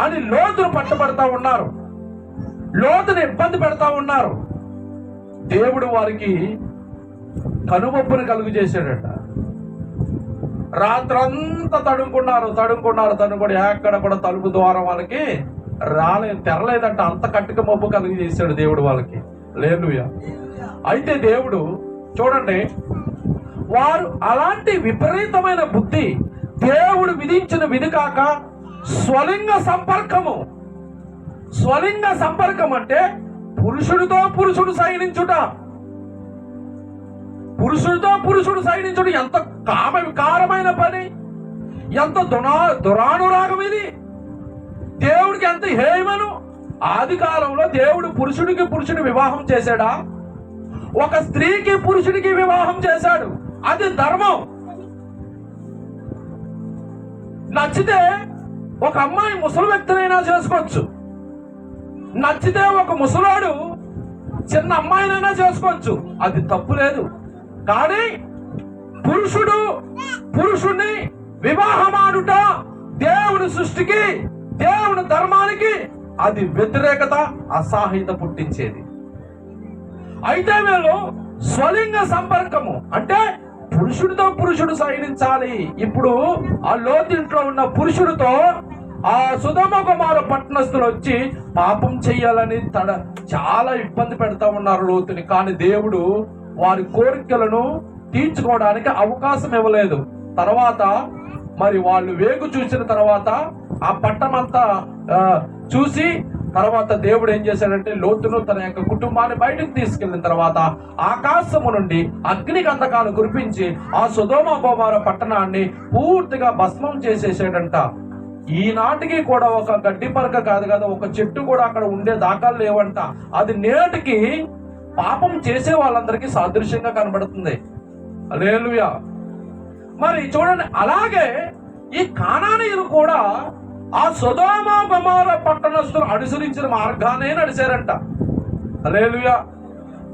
అని లోతును పట్టుబడతా ఉన్నారు, లోతును ఇబ్బంది పెడతా ఉన్నారు. దేవుడు వారికి కనుమొప్పుని కలుగు చేశాడట. రాత్రంతా తడుముకున్నారు. ఎక్కడ కూడా తలుపు ద్వారం వాళ్ళకి తెరలేదంట. అంత కట్టుక మబ్బు కలుగు చేశాడు దేవుడు వాళ్ళకి. హల్లెలూయా. అయితే దేవుడు చూడండి, వారు అలాంటి విపరీతమైన బుద్ధి, దేవుడు విధించిన విధి కాక స్వలింగ సంపర్కం అంటే పురుషుడితో పురుషుడు సైనించుట. ఎంత కామ వికారమైన పని, ఎంత దురానురాగం ఇది. దేవుడికి ఎంత హేయమను. ఆది కాలంలో దేవుడు పురుషుడిని వివాహం చేశాడా? ఒక స్త్రీకి పురుషుడికి వివాహం చేశాడు. అది ధర్మం. నచ్చితే ఒక అమ్మాయి ముసలి వ్యక్తినైనా చేసుకోవచ్చు, నచ్చితే ఒక ముసలాడు చిన్న అమ్మాయినైనా చేసుకోవచ్చు, అది తప్పు లేదు. కానీ పురుషుడిని వివాహమాడుట దేవుని సృష్టికి, దేవుని ధర్మానికి అది వ్యతిరేకత, అసహ్యత పుట్టించేది. అయితే వీళ్ళు స్వలింగ సంపర్కము అంటే పురుషుడితో పురుషుడు సైనించాలి. ఇప్పుడు ఆ లోతింట్లో ఉన్న పురుషుడితో ఆ సొదొమ గొమొర్రా పట్టణస్థులు వచ్చి పాపం చెయ్యాలని చాలా ఇబ్బంది పెడతా ఉన్నారు లోతుని. కానీ దేవుడు వారి కోరికలను తీర్చుకోవడానికి అవకాశం ఇవ్వలేదు. తర్వాత మరి వాళ్ళు వేగు చూసిన తర్వాత ఆ పట్టణమంతా చూసి తర్వాత దేవుడు ఏం చేశాడంటే లోతును తన యొక్క కుటుంబాన్ని బయటకు తీసుకెళ్లిన తర్వాత ఆకాశము నుండి అగ్ని గంధకాలు కురిపించి ఆ సొదొమ గొమొర్రా పట్టణాన్ని పూర్తిగా భస్మం చేసేసాడంట. ఈనాటికి కూడా ఒక గడ్డి పరక కాదు కదా, ఒక చెట్టు కూడా అక్కడ ఉండే దాఖలు లేవంట. అది నేటికి పాపం చేసే వాళ్ళందరికీ సాదృశ్యంగా కనబడుతుంది. హల్లెలూయా. మరి చూడండి, అలాగే ఈ కానానీయులు కూడా ఆ సొదొమ గొమొర్రా పట్టణస్థులు అనుసరించిన మార్గానే నడిచారంట. హల్లెలూయా.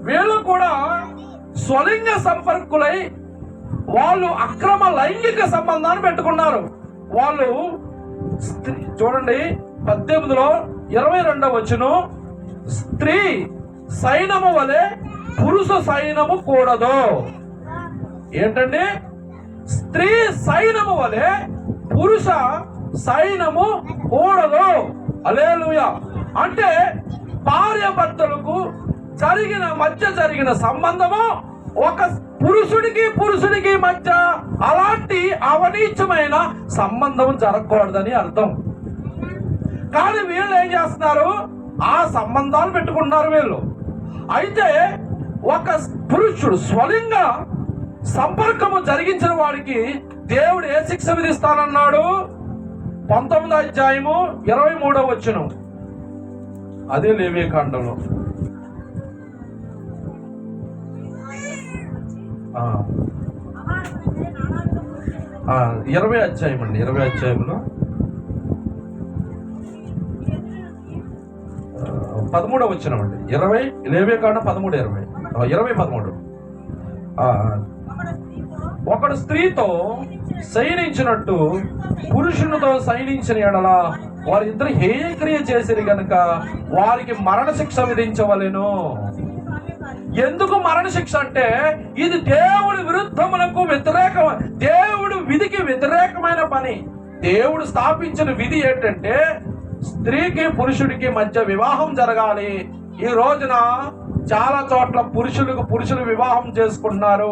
వీళ్ళు కూడా స్వలింగ సంపర్కులై వాళ్ళు అక్రమ లైంగిక సంబంధాన్ని పెట్టుకున్నారు. వాళ్ళు చూడండి 18లో 22వ వచనం, స్త్రీ సైనము వలె పురుష సైనము కూడదు. ఏంటండి? స్త్రీ సైనము వలె పురుష సైనము కూడదు. హల్లెలూయా. అంటే భార్య భర్తలకు మధ్య జరిగిన సంబంధము ఒక పురుషుడికి మధ్య అలాంటి అవనీచమైన సంబంధం జరగకూడదని అర్థం. కానీ వీళ్ళు ఏం చేస్తున్నారు? ఆ సంబంధాలు పెట్టుకుంటున్నారు వీళ్ళు. అయితే ఒక పురుషుడు స్వలింగ సంపర్కము జరిగించిన వాడికి దేవుడు ఏ శిక్ష విధిస్తానన్నాడు? 19వ అధ్యాయము 23వ వచనం, అదే లేవియకాండంలో 20వ అధ్యాయం అండి. 20వ అధ్యాయంలో 13వ వచనం అండి. 20 లేవియకాండం 13:20 ఒకడు స్త్రీతో శయనించినట్టు పురుషునితో శయనించిన ఎడల వారిద్దరు హేయక్రియ చేసిరి గనుక వారికి మరణ శిక్ష విధించవలెను. ఎందుకు మరణ శిక్ష అంటే ఇది దేవుడి విరుద్ధములకు వ్యతిరేకం, దేవుడు విధికి వ్యతిరేకమైన పని. దేవుడు స్థాపించిన విధి ఏంటంటే స్త్రీకి పురుషుడికి మధ్య వివాహం జరగాలి. ఈ రోజున చాలా చోట్ల పురుషులు వివాహం చేసుకుంటున్నారు,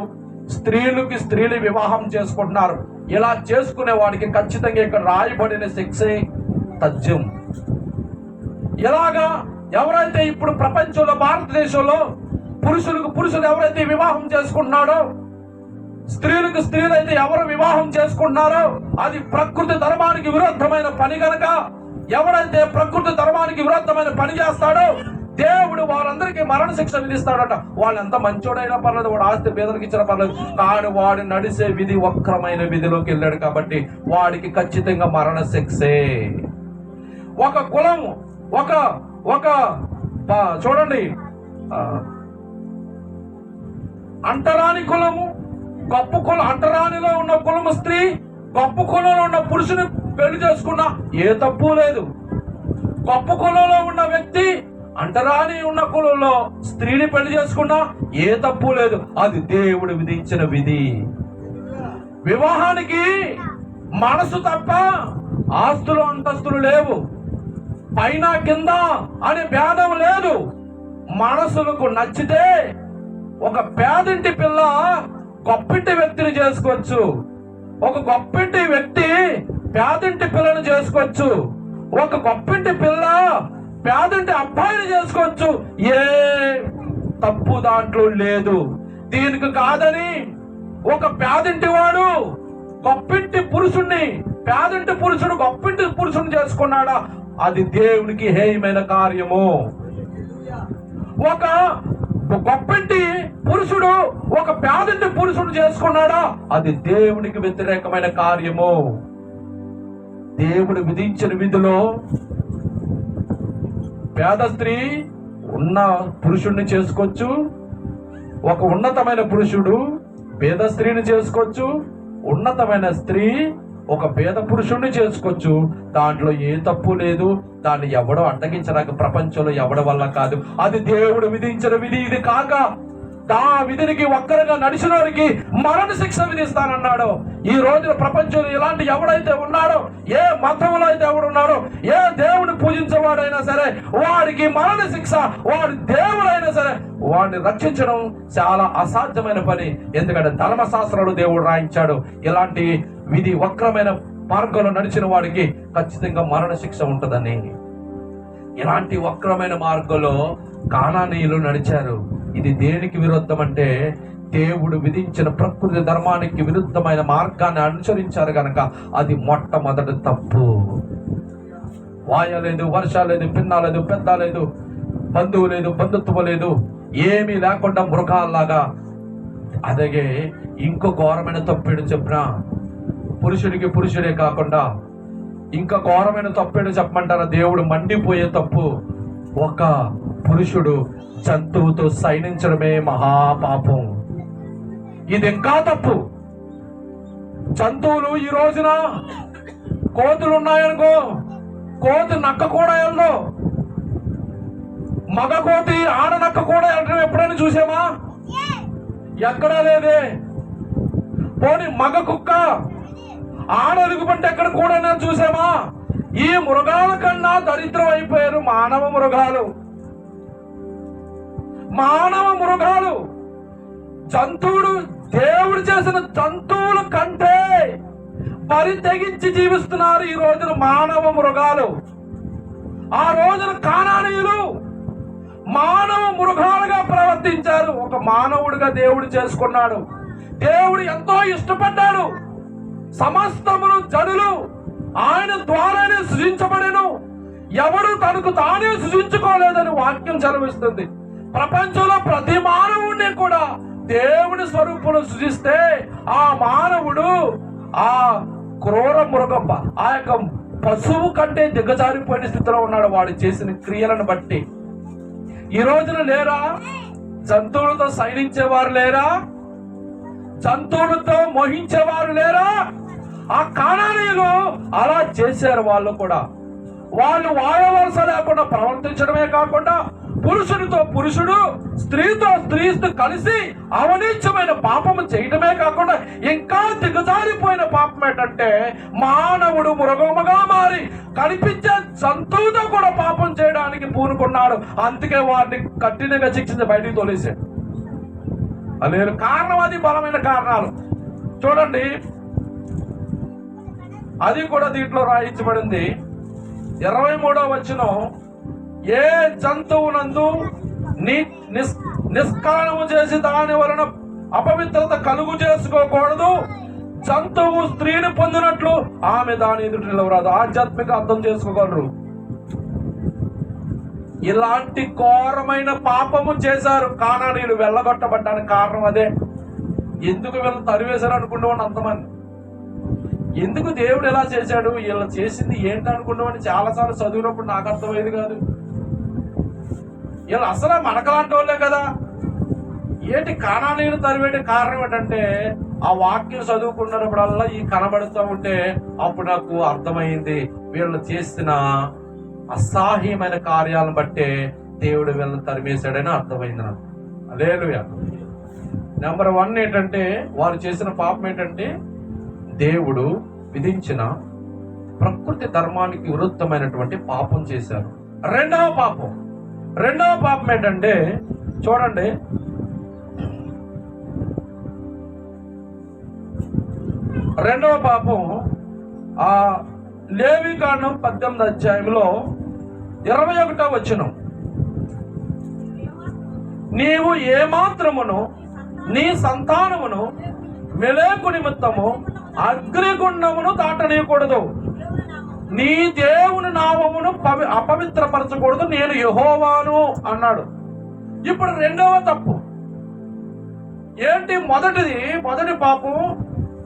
స్త్రీలకి స్త్రీలు వివాహం చేసుకుంటున్నారు. ఇలా చేసుకునే వాడికి ఖచ్చితంగా ఇక్కడ రాయబడిన శిక్షే తథ్యం. ఎలాగా? ఎవరైతే ఇప్పుడు ప్రపంచంలో భారతదేశంలో పురుషులు ఎవరైతే వివాహం చేసుకుంటున్నాడో, స్త్రీలకు స్త్రీలు అయితే ఎవరు వివాహం చేసుకుంటున్నారో అది ప్రకృతి ధర్మానికి విరుద్ధమైన పని కనుక ఎవరైతే ప్రకృతి ధర్మానికి విరుద్ధమైన పని చేస్తాడో దేవుడు వారందరికీ మరణ శిక్ష విధిస్తాడట. వాళ్ళు ఎంత మంచోడైనా పర్లేదు, వాడు ఆస్తి పేదలకు ఇచ్చినా పర్లేదు, కానీ వాడు నడిసే విధి వక్రమైన విధిలోకి వెళ్ళాడు కాబట్టి వాడికి ఖచ్చితంగా మరణ శిక్షే. ఒక కులం ఒక చూడండి, అంటరాని కులము, గొప్ప కులం, అంటరానిలో ఉన్న కులము స్త్రీ గొప్ప కులంలో ఉన్న పురుషుని పెళ్లి చేసుకున్నా ఏ తప్పు లేదు. గొప్ప కులంలో ఉన్న వ్యక్తి అంటరాని ఉన్న కులంలో స్త్రీని పెళ్లి చేసుకున్నా ఏ తప్పు లేదు. అది దేవుడు విధించిన విధి. వివాహానికి మనసు తప్ప ఆస్తులు అంతస్తులు లేవు, పైన కింద అనే భేదం లేదు. మనసులకు నచ్చితే ఒక పేదింటి పిల్ల గొప్పింటి వ్యక్తిని చేసుకోవచ్చు, ఒక గొప్పింటి వ్యక్తి పేదింటి పిల్లను చేసుకోవచ్చు, ఒక గొప్పింటి పిల్ల పేదింటి అబ్బాయిని చేసుకోవచ్చు. ఏ తప్పు దాంట్లో లేదు. దీనికి కాదని ఒక పేదింటి వాడు గొప్పింటి పురుషుణ్ణి, పేదింటి పురుషుడు గొప్పింటి పురుషుని చేసుకున్నాడా అది దేవునికి హేయమైన కార్యము. ఒక గొప్పింటి పురుషుడు ఒక పేదింటి పురుషుడు చేసుకున్నాడా అది దేవునికి వ్యతిరేకమైన కార్యము. దేవుడు విధించిన విధిలో పేద స్త్రీ ఉన్న పురుషుడిని చేసుకోవచ్చు, ఒక ఉన్నతమైన పురుషుడు పేద స్త్రీని చేసుకోవచ్చు, ఉన్నతమైన స్త్రీ ఒక పేద పురుషుడిని చేసుకోవచ్చు. దాంట్లో ఏ తప్పు లేదు. దాన్ని ఎవడో అడ్డగించడానికి ప్రపంచంలో ఎవడి వల్ల కాదు. అది దేవుడు విధించిన విధి. ఇది కాక ఆ విధినికి ఒక్కరుగా నడిచిన వారికి మరణ శిక్ష విధిస్తానన్నాడు. ఈ రోజున ప్రపంచంలో ఇలాంటి ఎవడైతే ఉన్నాడో, ఏ మతంలో అయితే ఎవడున్నాడో, ఏ దేవుని పూజించేవాడైనా సరే వాడికి మరణ శిక్ష. వాడి దేవుడైనా సరే వాడిని రక్షించడం చాలా అసాధ్యమైన పని. ఎందుకంటే ధర్మశాస్త్రాలు దేవుడు రాయించాడు. ఇలాంటి విధి వక్రమైన మార్గంలో నడిచిన వాడికి ఖచ్చితంగా మరణ శిక్ష ఉంటుందని. ఇలాంటి వక్రమైన మార్గంలో కానానీయులు నడిచారు. ఇది దేనికి విరుద్ధం అంటే దేవుడు విధించిన ప్రకృతి ధర్మానికి విరుద్ధమైన మార్గాన్ని అనుసరించారు గనక అది మొట్టమొదటి తప్పు. వాయ లేదు, వర్ష లేదు, పిన్న లేదు, పెద్ద లేదు, బంధువు లేదు, బంధుత్వం లేదు, ఏమీ లేకుండా మృగాల్లాగా. అలాగే ఇంకో ఘోరమైన తప్పేడు చెప్పిన పురుషుడికి పురుషుడే కాకుండా ఇంకా ఘోరమైన తప్పేడు చెప్పమంటారా? దేవుడు మండిపోయే తప్పు. ఒక పురుషుడు జంతువుతో సైనించడమే మహాపాపం. ఇది ఇంకా తప్పు. జంతువులు ఈ రోజున కోతులు ఉన్నాయనుకో, కోతి నక్క కూడా వెళ్ళదు. మగ కోతి ఆడ నక్క కూడా వెళ్ళడం ఎప్పుడైనా చూసామా? ఎక్కడా లేదే. పోనీ మగ కుక్క ఆడ ఎలుగుబంటి ఎక్కడ కూడా చూసామా? ఈ మృగాల కన్నా దరిద్రం అయిపోయారు మానవ మృగాలు. మానవ మృగాలు జంతువులు దేవుడు చేసిన జంతువుల కంటే పరి తెగించి జీవిస్తున్నారు ఈ రోజున మానవ మృగాలు. ఆ రోజున కానానీయులు మానవ మృగాలుగా ప్రవర్తించారు. ఒక మానవుడిగా దేవుడు చేసుకున్నాడు. దేవుడు ఎంతో ఇష్టపడ్డాడు. సమస్తమును జనులు ఆయన ద్వారానే సృజించబడెను. ఎవడు తనకు తానే సృజించుకోలేదని వాక్యం సెలవిస్తుంది. ప్రపంచంలో ప్రతి మానవుడిని కూడా దేవుని స్వరూపును సృజిస్తే ఆ మానవుడు ఆ క్రూర మృగం, ఆ యొక్క పశువు కంటే దిగజారిపోయిన స్థితిలో ఉన్నాడు వాడు చేసిన క్రియలను బట్టి. ఈ రోజున లేరా జంతువులతో సైనించేవారు? లేరా జంతువులతో మోహించేవారు? లేరా? ఆ కానానీయులు అలా చేశారు. వాళ్ళు కూడా వాళ్ళు వాయవలస లేకుండా ప్రవర్తించడమే కాకుండా పురుషుడితో పురుషుడు, స్త్రీతో స్త్రీతో కలిసి అవనీచమైన పాపము చేయడమే కాకుండా ఇంకా దిగజారిపోయిన పాపం ఏంటంటే మానవుడు మృగముగా మారి కనిపించే జంతువుతో కూడా పాపం చేయడానికి పూనుకున్నాడు. అందుకే వారిని కఠినంగా శిక్షించి బయటికి తోలేశాడు. అదే కారణం. అది బలమైన కారణాలు. చూడండి, అది కూడా దీంట్లో రాయించబడింది. 23వ వచనం, ఏ జంతువునందు నిష్కారణము చేసి దాని వలన అపవిత్రత కలుగు చేసుకోకూడదు. జంతువు స్త్రీని పొందినట్లు ఆమె దాని ఎదుటి నిలవరాదు. ఆధ్యాత్మిక అర్థం చేసుకోగలరు. ఇలాంటి ఘోరమైన పాపము చేశారు కానానీయులు. వెళ్ళగొట్టబడ్డానికి కారణం అదే. ఎందుకు వీళ్ళు తరివేశారు అనుకునేవాడిని అంతమంది. ఎందుకు దేవుడు ఎలా చేశాడు, వీళ్ళు చేసింది ఏంటి అనుకునేవాడిని చాలాసార్లు చదివినప్పుడు నాకు అర్థమయ్యేది కాదు. వీళ్ళు అసలు మనకలాంటి వాళ్ళే కదా. ఏంటి కానానీయులు తరివేటి కారణం ఏంటంటే ఆ వాక్యం చదువుకున్నప్పుడల్లా ఈ కనబడుతూ ఉంటే అప్పుడు నాకు అర్థమైంది వీళ్ళు చేసిన అసహ్యమైన కార్యాలను బట్టే దేవుడు వీళ్ళని తరిమేశాడని అర్థమైంది నాకు. హల్లెలూయా. నెంబర్ 1 ఏంటంటే వారు చేసిన పాపం ఏంటంటే దేవుడు విధించిన ప్రకృతి ధర్మానికి విరుద్ధమైనటువంటి పాపం చేశారు. రెండవ పాపం ఏంటంటే చూడండి, రెండవ పాపం ఆ లేవికాండం 18వ అధ్యాయంలో 21వ వచనం, నీవు ఏమాత్రమును నీ సంతానమును మెలేకు నిమిత్తము అగ్నిగుండమును దాటనీయకూడదు, నీ దేవుని నామమును అపవిత్రపరచకూడదు, నేను యెహోవాను అన్నాడు. ఇప్పుడు రెండవ తప్పు ఏంటి? మొదటి పాపం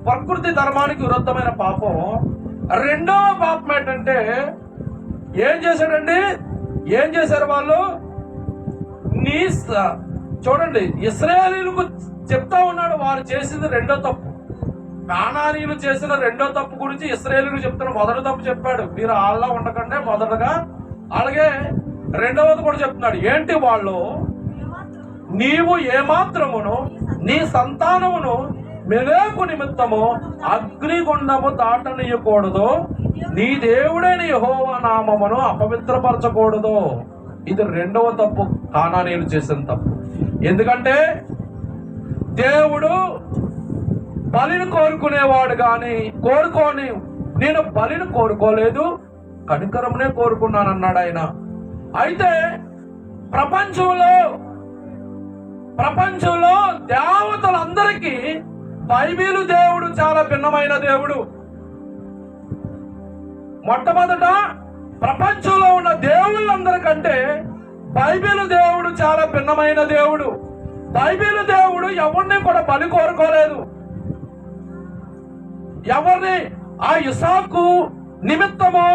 ప్రకృతి ధర్మానికి విరుద్ధమైన పాపం. రెండవ పాపం ఏంటంటే ఏం చేశాడండి? ఏం చేశారు వాళ్ళు? చూడండి, ఇశ్రాయేలీయులకు చెప్తా ఉన్నాడు వారు చేసింది రెండో తప్పు. కానానీయులు చేసిన రెండో తప్పు గురించి ఇశ్రాయేలీయులకు చెప్తున్న మొదటి తప్పు చెప్పాడు, మీరు వాళ్ళ ఉండకంటే మొదటగా. అలాగే రెండవది కూడా చెప్తున్నాడు, ఏంటి వాళ్ళు? నీవు ఏమాత్రమును నీ సంతానమును మెలేకు నిమిత్తము అగ్నిగుండము దాటనీయకూడదు, నీ దేవుడైన యెహోవా నామమును అపవిత్రపరచకూడదు. ఇది రెండవ తప్పు, కానానీయులు చేసిన తప్పు. ఎందుకంటే దేవుడు బలిని కోరుకునేవాడు కానీ నేను బలిని కోరుకోలేదు, కనికరమునే కోరుకున్నాను అన్నాడు ఆయన. అయితే ప్రపంచంలో దేవతలందరికీ బైబిలు దేవుడు చాలా భిన్నమైన దేవుడు. మొట్టమొదట ప్రపంచంలో ఉన్న దేవుళ్ళందరికంటే బైబిలు దేవుడు చాలా భిన్నమైన దేవుడు. బైబిలు దేవుడు ఎవరిని కూడా బలి కోరుకోలేదు. ఎవరిని ఆ ఇసాకు నిమిత్తము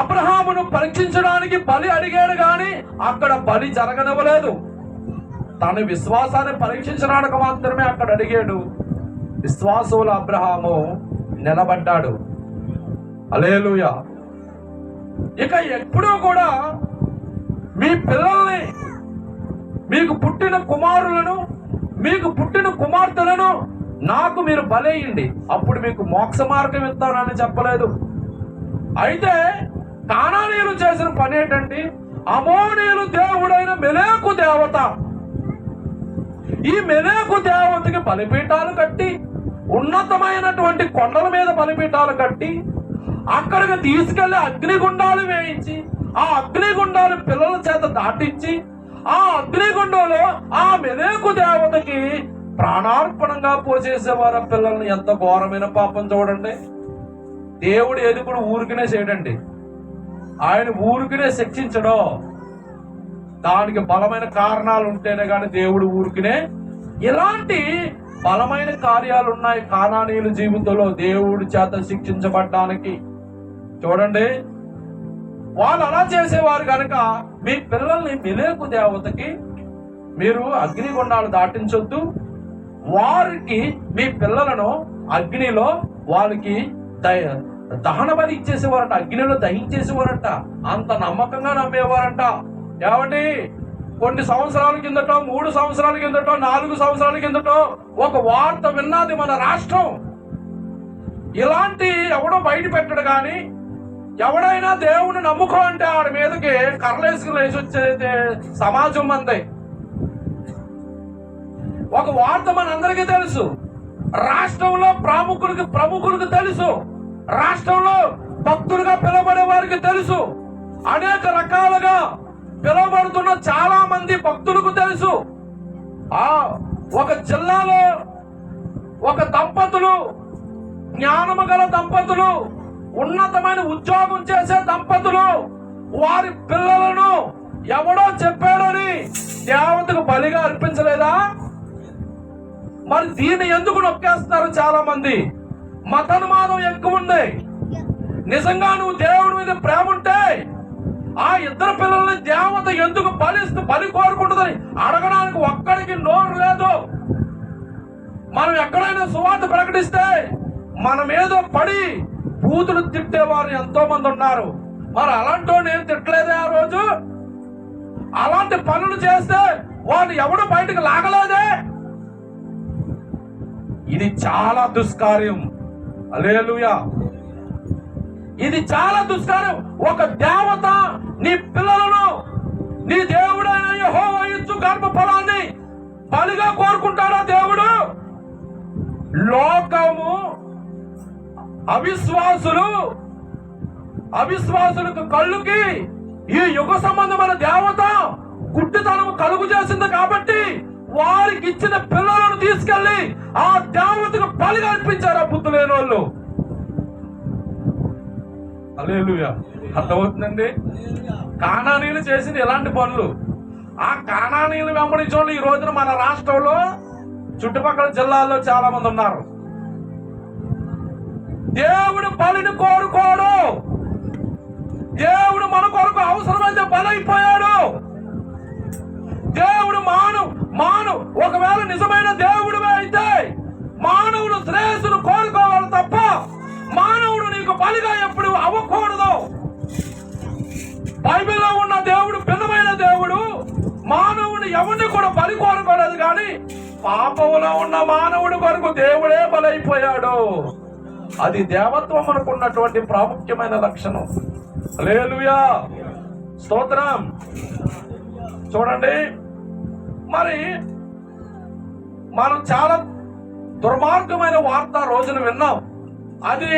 అబ్రహామును పరీక్షించడానికి బలి అడిగాడు గాని అక్కడ బలి జరగనివ్వలేదు. తన విశ్వాసాన్ని పరీక్షించడానికి మాత్రమే అక్కడ అడిగాడు. విశ్వాసుల అబ్రహాము నిలబడ్డాడు. హల్లెలూయా. ఇక ఎప్పుడూ కూడా మీ పిల్లల్ని, మీకు పుట్టిన కుమారులను, మీకు పుట్టిన కుమార్తెలను నాకు మీరు బలేయండి, అప్పుడు మీకు మోక్ష మార్గం ఇస్తానని చెప్పలేదు. అయితే కానానీయులు చేసిన పని ఏంటంటే, అమోనీయులు దేవుడైన మెలేకు దేవత, ఈ మెలేకు దేవతకి బలిపీఠాలు కట్టి, ఉన్నతమైనటువంటి కొండల మీద బలిపీఠాలు కట్టి, అక్కడికి తీసుకెళ్లి అగ్నిగుండాలు వేయించి, ఆ అగ్నిగుండాలు పిల్లల చేత దాటించి, ఆ అగ్నిగుండంలో ఆ మెలేకు దేవతకి ప్రాణార్పణంగా పోసేసేవారు పిల్లల్ని. ఎంత ఘోరమైన పాపం చూడండి. దేవుడు ఏది కూడా ఊరికనే చేయడండి, ఆయన ఊరికనే శిక్షించడం. దానికి బలమైన కారణాలు ఉంటేనే కానీ దేవుడు ఊరికనే. ఇలాంటి బలమైన కార్యాలు ఉన్నాయి కానానీయుల జీవితంలో దేవుడి చేత శిక్షించబడ్డానికి. చూడండి, వాళ్ళు అలా చేసేవారు కనుక మీ పిల్లల్ని మెలేకు దేవతకి మీరు అగ్నిగుండాలు దాటించొద్దు, వారికి మీ పిల్లలను అగ్నిలో వాళ్ళకి దహన బలి ఇచ్చేసేవారంట, అగ్నిలో దహించేసేవారంట. అంత నమ్మకంగా నమ్మేవారంట. ఏమండి, కొన్ని సంవత్సరాల కిందటో, 3 సంవత్సరాల కిందటో, 4 సంవత్సరాల కిందటో ఒక వార్త విన్నది మన రాష్ట్రం. ఇలాంటి ఎవడో బయట పెట్టడు కానీ, ఎవడైనా దేవుని నమ్ముకో అంటే ఆడి మీదకి కర్రలేసుకుని లేచి వచ్చేది సమాజం అంతే. ఒక వార్త మనందరికీ తెలుసు, రాష్ట్రంలో ప్రముఖులకు తెలుసు, రాష్ట్రంలో భక్తులుగా పిలువబడే వారికి తెలుసు, అనేక రకాలుగా పిలువబడుతున్న చాలా మంది భక్తులకు తెలుసు. ఒక జిల్లాలో ఒక దంపతులు, జ్ఞానము గల దంపతులు, ఉన్నతమైన ఉద్యోగం చేసే దంపతులు, వారి పిల్లలను ఎవడో చెప్పాడని దేవతకు బలిగా అర్పించలేదా? మరి దీన్ని ఎందుకు నొక్కేస్తున్నారు చాలా మంది? మతోన్మాదం ఎక్కువ ఉంది. నిజంగా నువ్వు దేవుడి మీద ప్రేమ ఉంటే ఆ ఇద్దరు పిల్లల్ని దేవత ఎందుకు బలి కోరుకుంటుందని అడగడానికి ఒక్కడికి నోరు లేదు. మనం ఎక్కడైనా సువార్త ప్రకటిస్తే మనం ఏదో పడి బూతులు తిట్టేవారు ఎంతో మంది ఉన్నారు. మరి అలాంటి నేను తిట్టలేదే ఆ రోజు? అలాంటి పనులు చేస్తే వాడిని ఎవడు బయటకు లాగలేదే? ఇది చాలా దుష్కార్యం. హల్లెలూయా. ఇది చాలా దుష్కార్యం. ఒక దేవత నీ పిల్లలను, నీ దేవుడైన యెహోవా ఇచ్చు గర్భఫలాన్ని బలిగా కోరుకుంటాడా దేవుడు? లోకము అవిశ్వాసులకు కళ్ళుకి ఈ యుగ సంబంధమైన దేవత గుడ్డితనం కలుగు చేసింది కాబట్టి వారికి ఇచ్చిన పిల్లలను తీసుకెళ్లి ఆ దేవతకు బలిగా అర్పించారు ఆ బుద్ధి లేని వాళ్ళు. హల్లెలూయా. అర్థమవుతుందండి? కానానీయులు చేసిన ఇలాంటి పనులు. ఆ కానానీయులు వెంబడించే వాళ్ళు ఈ రోజున మన రాష్ట్రంలో చుట్టుపక్కల జిల్లాల్లో చాలా మంది ఉన్నారు. దేవుడు బలిని కోరుకోడు. దేవుడు మన కొరకు అవసరమైతే బలైపోయాడు. దేవుడు మానవు ఒకవేళ నిజమైన దేవుడివే అయితే మానవుడు శ్రేయస్సును కోరుకోవాలి తప్ప మానవుడు నీకు బలిగా ఎప్పుడు అవ్వకూడదు. బైబిల్లో ఉన్న దేవుడు భిన్నమైన దేవుడు. మానవుడు ఎవరిని కూడా బలి కోరుకోలేదు, కానీ పాపంలో ఉన్న మానవుడి కొరకు దేవుడే బలైపోయాడు. అది దేవత్వం అనుకున్నటువంటి ప్రాముఖ్యమైన లక్షణం. హల్లెలూయా, స్తోత్రం. చూడండి, మరి మనం చాలా దుర్మార్గమైన వార్త రోజున విన్నాం. అది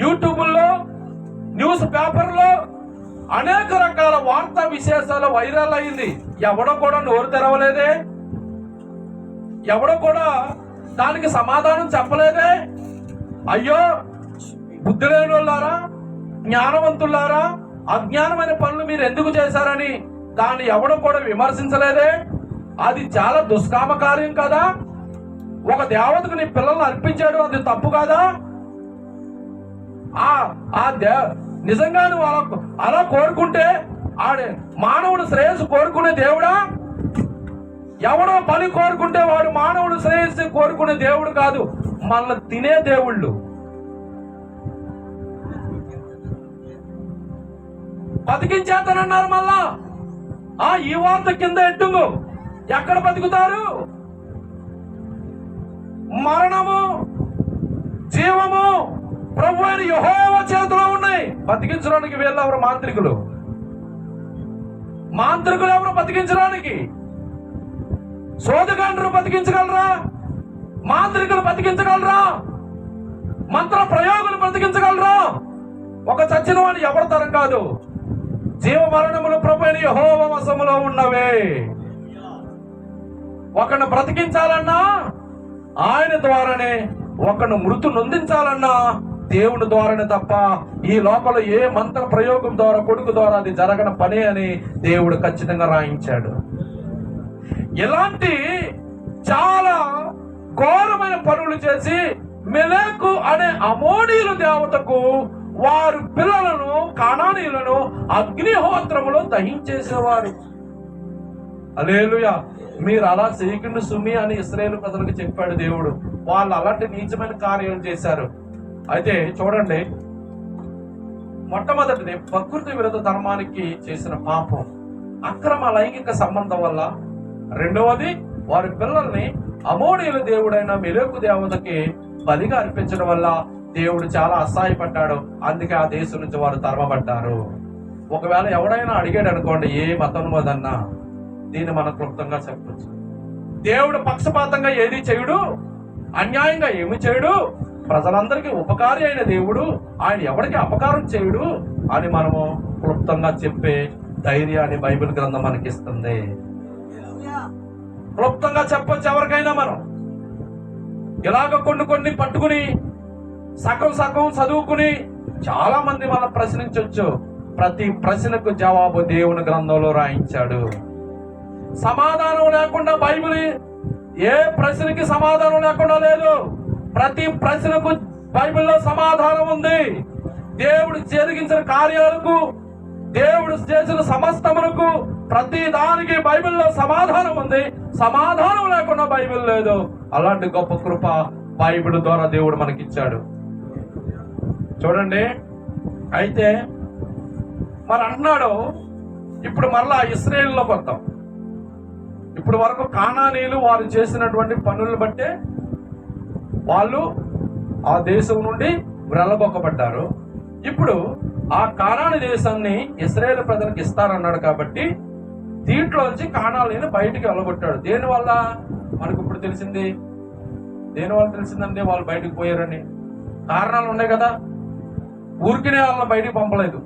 యూట్యూబ్లో, న్యూస్ పేపర్లో అనేక రకాల వార్తా విశేషాలు వైరల్ అయింది. ఎవడో కూడా నోరు తెరవలేదే, ఎవడో కూడా దానికి సమాధానం చెప్పలేదే. అయ్యో బుద్ధి లేని వాళ్ళారా, జ్ఞానవంతులారా, అజ్ఞానమైన పనులు మీరు ఎందుకు చేశారని దాన్ని ఎవడో కూడా విమర్శించలేదే. అది చాలా దుష్కామ కార్యం కదా. ఒక దేవతకు నీ పిల్లల్ని అర్పించాడు, అది తప్పు కాదా? నిజంగా నువ్వు అలా కోరుకుంటే ఆడే మానవుడు శ్రేయస్సు కోరుకునే దేవుడా? ఎవడో బలి కోరుకుంటే వాడు మానవుడు శ్రేయస్సు కోరుకునే దేవుడు కాదు, మనల్ని తినే దేవుళ్ళు. బతికించేతనన్నారు మళ్ళా. ఈ వార్త కింద ఎట్టుగు ఎక్కడ బతుకుతారు? మరణము జీవము ప్రభు అయిన యెహోవా చేతిలో ఉన్నాయి. బతికించడానికి వీళ్ళెవరు? మాంత్రికులు ఎవరు బతికించడానికి? సోదగాండ్రు బతికించగలరా? మాంత్రికులు బతికించగలరా? మంత్ర ప్రయోగులు బతికించగలరా? ఒక చచ్చిన వాడిని ఎవరి తరం కాదు. జీవ మరణములు ప్రభు అయిన యెహోవా వశములో ఉన్నవే. ఒకరిని బ్రతికించాలన్నా ఆయన ద్వారానే, ఒకరిని మృతు నొందించాలన్నా దేవుని ద్వారానే తప్ప ఈ లోపల ఏ మంత్ర ప్రయోగం ద్వారా, కొడుకు ద్వారా అది జరగని పనే అని దేవుడు ఖచ్చితంగా రాయించాడు. ఇలాంటి చాలా ఘోరమైన పనులు చేసి మెలెకు అనే అమోనీయుల దేవతకు వారు పిల్లలను, కానానీయులను అగ్నిహోత్రములో దహించేసేవారు. హల్లెలూయా. మీరు అలా చేయకుండా సుమి అని ఇశ్రాయేలు ప్రజలకు చెప్పాడు దేవుడు. వాళ్ళు అలాంటి నీచమైన కార్యాలు చేశారు. అయితే చూడండి, మొట్టమొదటిది ప్రకృతి విరుద్ధ ధర్మానికి చేసిన పాపం, అక్రమ లైంగిక సంబంధం వల్ల. రెండవది వారి పిల్లల్ని అమోనీయుల దేవుడైన మెలెకు దేవతకి బలిగా అర్పించడం వల్ల దేవుడు చాలా అసహాయపడ్డాడు. అందుకే ఆ దేశం నుంచి వారు తరమబడ్డారు. ఒకవేళ ఎవడైనా అడిగాడు అనుకోండి, ఏ మతం వదన్నా, దీన్ని మనం క్లుప్తంగా చెప్పచ్చు. దేవుడు పక్షపాతంగా ఏది చేయుడు, అన్యాయంగా ఏమి చేయడు, ప్రజలందరికీ ఉపకారి అయిన దేవుడు, ఆయన ఎవరికి అపకారం చేయుడు అని మనము క్లుప్తంగా చెప్పే ధైర్యాన్ని బైబిల్ గ్రంథం మనకిస్తుంది. క్లుప్తంగా చెప్పొచ్చు ఎవరికైనా. మనం ఇలాగ కొన్ని పట్టుకుని సగం చదువుకుని చాలా మంది మనం ప్రశ్నించవచ్చు. ప్రతి ప్రశ్నకు జవాబు దేవుని గ్రంథంలో రాయించాడు. సమాధానం లేకుండా బైబిల్ ఏ ప్రశ్నకి సమాధానం లేకుండా లేదు. ప్రతి ప్రశ్నకు బైబిల్లో సమాధానం ఉంది. దేవుడు జరిగించిన కార్యాలకు, దేవుడు చేసిన సమస్తములకు, ప్రతి దానికి బైబిల్లో సమాధానం ఉంది. సమాధానం లేకుండా బైబిల్ లేదు. అలాంటి గొప్ప కృప బైబిల్ ద్వారా దేవుడు మనకిచ్చాడు. చూడండి, అయితే మరి అంటున్నాడు, ఇప్పుడు మరలా ఇశ్రాయేలులోకి వద్దాం. ఇప్పుడు వరకు కానానీయులు వారు చేసినటువంటి పనులను బట్టే వాళ్ళు ఆ దేశం నుండి వెళ్ళగొక్కబడ్డారు. ఇప్పుడు ఆ కానాని దేశాన్ని ఇశ్రాయేలు ప్రజలకు ఇస్తారన్నాడు కాబట్టి దీంట్లోంచి కానానీయులు బయటికి వెళ్ళగొట్టాడు. దేనివల్ల మనకు ఇప్పుడు తెలిసింది? దేనివల్ల తెలిసిందంటే వాళ్ళు బయటకు పోయారని కారణాలు ఉన్నాయి కదా. ఊరికినే వాళ్ళని బయటికి పంపలేదు.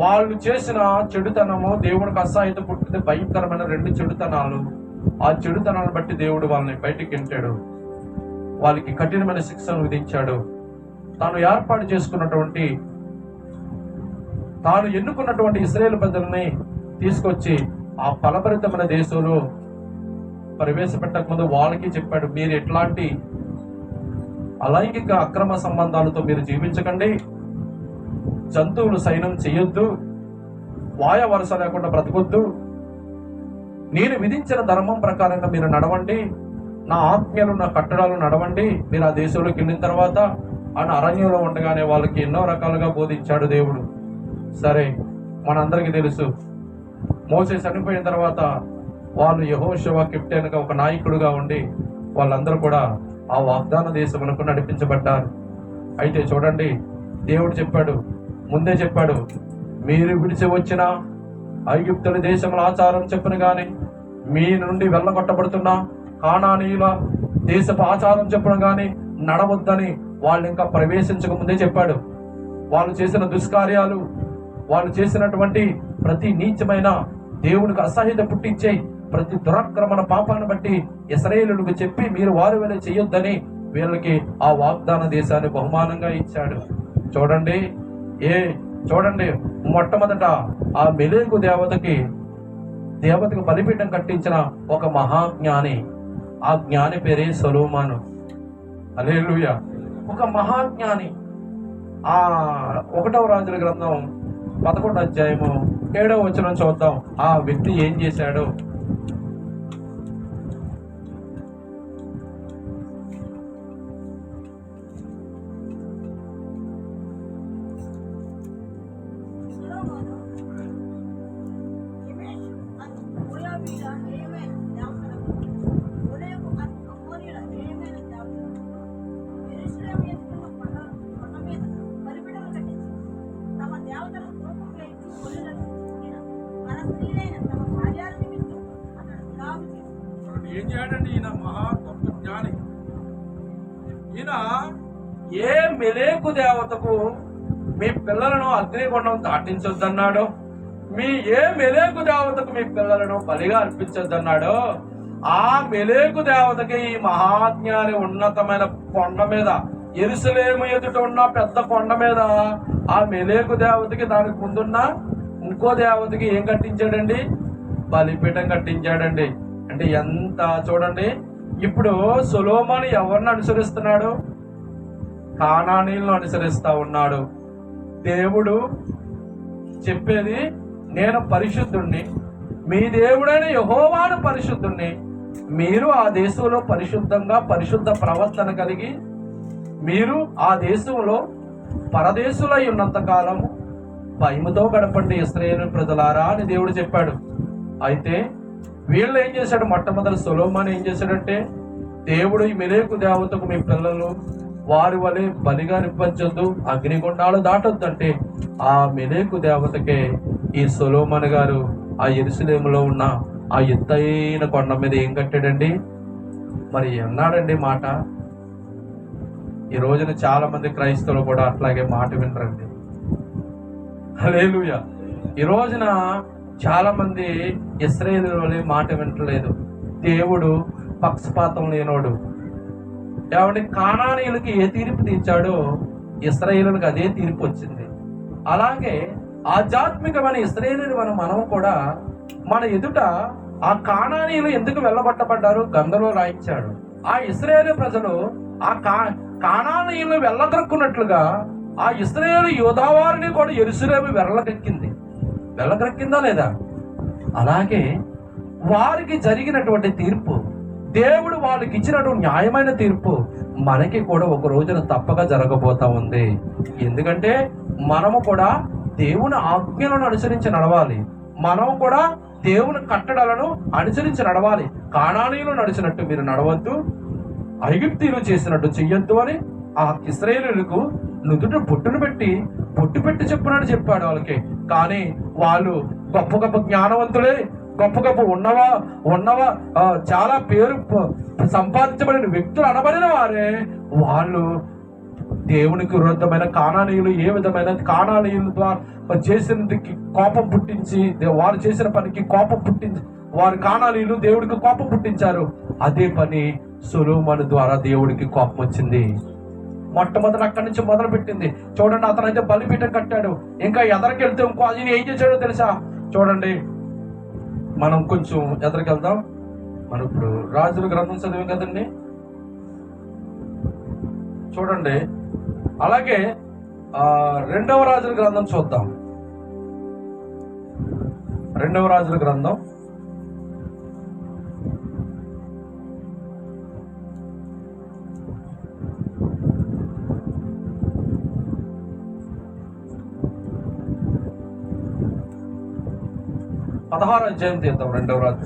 వాళ్ళు చేసిన చెడుతనము, దేవుడికి అసహాయత పుట్టింది భయంకరమైన 2 చెడుతనాలు. ఆ చెడుతనాలను బట్టి దేవుడు వాళ్ళని బయటికి గెంటాడు. వాళ్ళకి కఠినమైన శిక్షను విధించాడు. తాను ఏర్పాటు చేసుకున్నటువంటి, తాను ఎన్నుకున్నటువంటి ఇశ్రాయేలు ప్రజల్ని తీసుకొచ్చి ఆ ఫలభరితమైన దేశంలో ప్రవేశపెట్టక ముందు వాళ్ళకి చెప్పాడు, మీరు ఎట్లాంటి అలైంగిక అక్రమ సంబంధాలతో మీరు జీవించకండి, జంతువులు సైనం చేయొద్దు, వాయ వరుస లేకుండా బ్రతకొద్దు, నేను విధించిన ధర్మం ప్రకారంగా మీరు నడవండి, నా ఆజ్ఞలు నా కట్టడాలు నడవండి. మీరు ఆ దేశంలోకి వెళ్ళిన తర్వాత ఆయన అరణ్యంలో ఉండగానే వాళ్ళకి ఎన్నో రకాలుగా బోధించాడు దేవుడు. సరే, మనందరికీ తెలుసు, మోసే చనిపోయిన తర్వాత వాళ్ళు యెహోషువ కెప్టెన్గా ఒక నాయకుడుగా ఉండి వాళ్ళందరూ కూడా ఆ వాగ్దాన దేశమునకు నడిపించబడ్డారు. అయితే చూడండి, దేవుడు చెప్పాడు, ముందే చెప్పాడు, మీరు విడిచి వచ్చిన ఐగుప్తుల దేశముల ఆచారం చెప్పును గాని మీ నుండి వెళ్ళగొట్టబడుతున్న కానానీయుల దేశపు ఆచారం చెప్పును గాని నడవద్దని వాళ్ళు ఇంకా ప్రవేశించక ముందే చెప్పాడు. వాళ్ళు చేసిన దుష్కార్యాలు, వాళ్ళు చేసినటువంటి ప్రతి నీచమైన దేవునికి అసహ్యత పుట్టించే ప్రతి దురాక్రమణ పాపాన్ని బట్టి ఇశ్రాయేలులకు చెప్పి మీరు వారి వలె చేయొద్దని వీళ్ళకి ఆ వాగ్దాన దేశాన్ని బహుమానంగా ఇచ్చాడు. చూడండి, మొట్టమొదట ఆ మెలేకు దేవతకి బలిపీఠం కట్టించిన ఒక మహాజ్ఞాని, ఆ జ్ఞాని పేరే సొలొమోను. హల్లెలూయా. ఒక మహాజ్ఞాని. ఆ 1వ రాజుల గ్రంథం 11వ అధ్యాయము 7వ వచనం చూద్దాం. ఆ వ్యక్తి ఏం చేశాడో. ఏం చేయడండి ఈయన మహా గొప్ప జ్ఞాని. ఈయన ఏ మెలేకు దేవతకు మీ పిల్లలను అగ్నిగుండం దాటించొద్దన్నాడో, ఏ మెలేకు దేవతకు మీ పిల్లలను బలిగా అర్పించొద్దన్నాడో, ఆ మెలేకు దేవతకి ఈ మహాజ్ఞాని ఉన్నతమైన కొండ మీద, యెరూషలేము ఎదుట ఉన్న పెద్ద కొండ మీద ఆ మెలేకు దేవతకి దానికి ముందున్న ఇంకో దేవతకి ఏం కట్టించాడండి? బలిపీఠం కట్టించాడండి. అంటే ఎంత చూడండి. ఇప్పుడు సొలొమోను ఎవరిని అనుసరిస్తున్నాడు? కానానీయులను అనుసరిస్తా ఉన్నాడు. దేవుడు చెప్పేది, నేను పరిశుద్ధుణ్ణి, మీ దేవుడైన యెహోవాను పరిశుద్ధుణ్ణి, మీరు ఆ దేశంలో పరిశుద్ధ ప్రవర్తన కలిగి మీరు ఆ దేశంలో పరదేశులై ఉన్నంత కాలము భయముతో గడపండి ఇశ్రాయేలు ప్రజలారా అని దేవుడు చెప్పాడు. అయితే వీళ్ళు ఏం చేశాడు? మొట్టమొదటి సొలొమోను ఏం చేశాడంటే, దేవుడు ఈ మెలేకు దేవతకు మీ పిల్లలు వారి వలె బలిగా అర్పించొద్దు, అగ్నిగుండాలు దాటొద్దు అంటే ఆ మెలేకు దేవతకే ఈ సొలొమోను గారు ఆ యెరూషలేములో ఉన్న ఆ ఎత్తైన కొండ మీద ఏం కట్టాడండి? మరి అన్నాడండి మాట. ఈ రోజున చాలా మంది క్రైస్తవులు కూడా అట్లాగే మాట వినరండి. హల్లెలూయా. ఈ రోజున చాలా మంది ఇశ్రాయేలు మాట వింటలేదు. దేవుడు పక్షపాతం లేనోడు. ఏమంటే కానానీయులకి ఏ తీర్పు తీర్చాడో ఇశ్రాయేలులకు అదే తీర్పు వచ్చింది. అలాగే ఆధ్యాత్మికమైన ఇశ్రాయేలు మనం కూడా మన ఎదుట ఆ కానానీయులు ఎందుకు వెళ్ళగొట్టబడ్డారు గ్రంథంలో రాయించాడు. ఆ ఇశ్రాయేలు ప్రజలు ఆ కానానీయులు వెళ్ళగొక్కున్నట్లుగా ఆ ఇశ్రాయేలు యోధావారిని కూడా యెరూషలేము వెళ్ళగక్కిందా లేదా? అలాగే వారికి జరిగినటువంటి తీర్పు, దేవుడు వాళ్ళకి ఇచ్చినటువంటి న్యాయమైన తీర్పు మనకి కూడా ఒక రోజున తప్పక జరగబోతా ఉంది. ఎందుకంటే మనము కూడా దేవుని ఆజ్ఞలను అనుసరించి నడవాలి. మనం కూడా దేవుని కట్టడలను అనుసరించి నడవాలి. కానానీయులు నడిచినట్టు మీరు నడవద్దు, ఐగుప్తీయులు చేసినట్టు చెయ్యొద్దు అని ఆ ఇశ్రాయేలులకు నుదుట బొట్టు పెట్టి చెప్పాడు వాళ్ళకి. కానీ వాళ్ళు గొప్ప జ్ఞానవంతులే, గొప్ప ఉన్నవా చాలా పేరు సంపాదించబడిన వ్యక్తులు అనబడిన వారే వాళ్ళు దేవునికి విరుద్ధమైన కానానీయులు ఏ విధమైన కానానీయుల ద్వారా చేసినకి కోపం పుట్టించి, వారు చేసిన పనికి కోపం పుట్టించి వారు కానానీయులు దేవుడికి కోపం పుట్టించారు. అదే పని సొలొమోను ద్వారా దేవుడికి కోపం వచ్చింది. మొట్టమొదటి అక్కడి నుంచి మొదలు పెట్టింది. చూడండి, అతనైతే బలిపీఠం కట్టాడు. ఇంకా ఎదరికెళ్తే ఇంకో ఆయన ఏం చేశాడో తెలుసా? చూడండి, మనం కొంచెం ఎదరికెళ్దాం. మనం ఇప్పుడు రాజుల గ్రంథం చదివాం కదండి. చూడండి. అలాగే రెండవ రాజుల గ్రంథం చూద్దాం. రెండవ రాజుల గ్రంథం 16వ అధ్యాయం తీద్దాం. రెండవ రాజు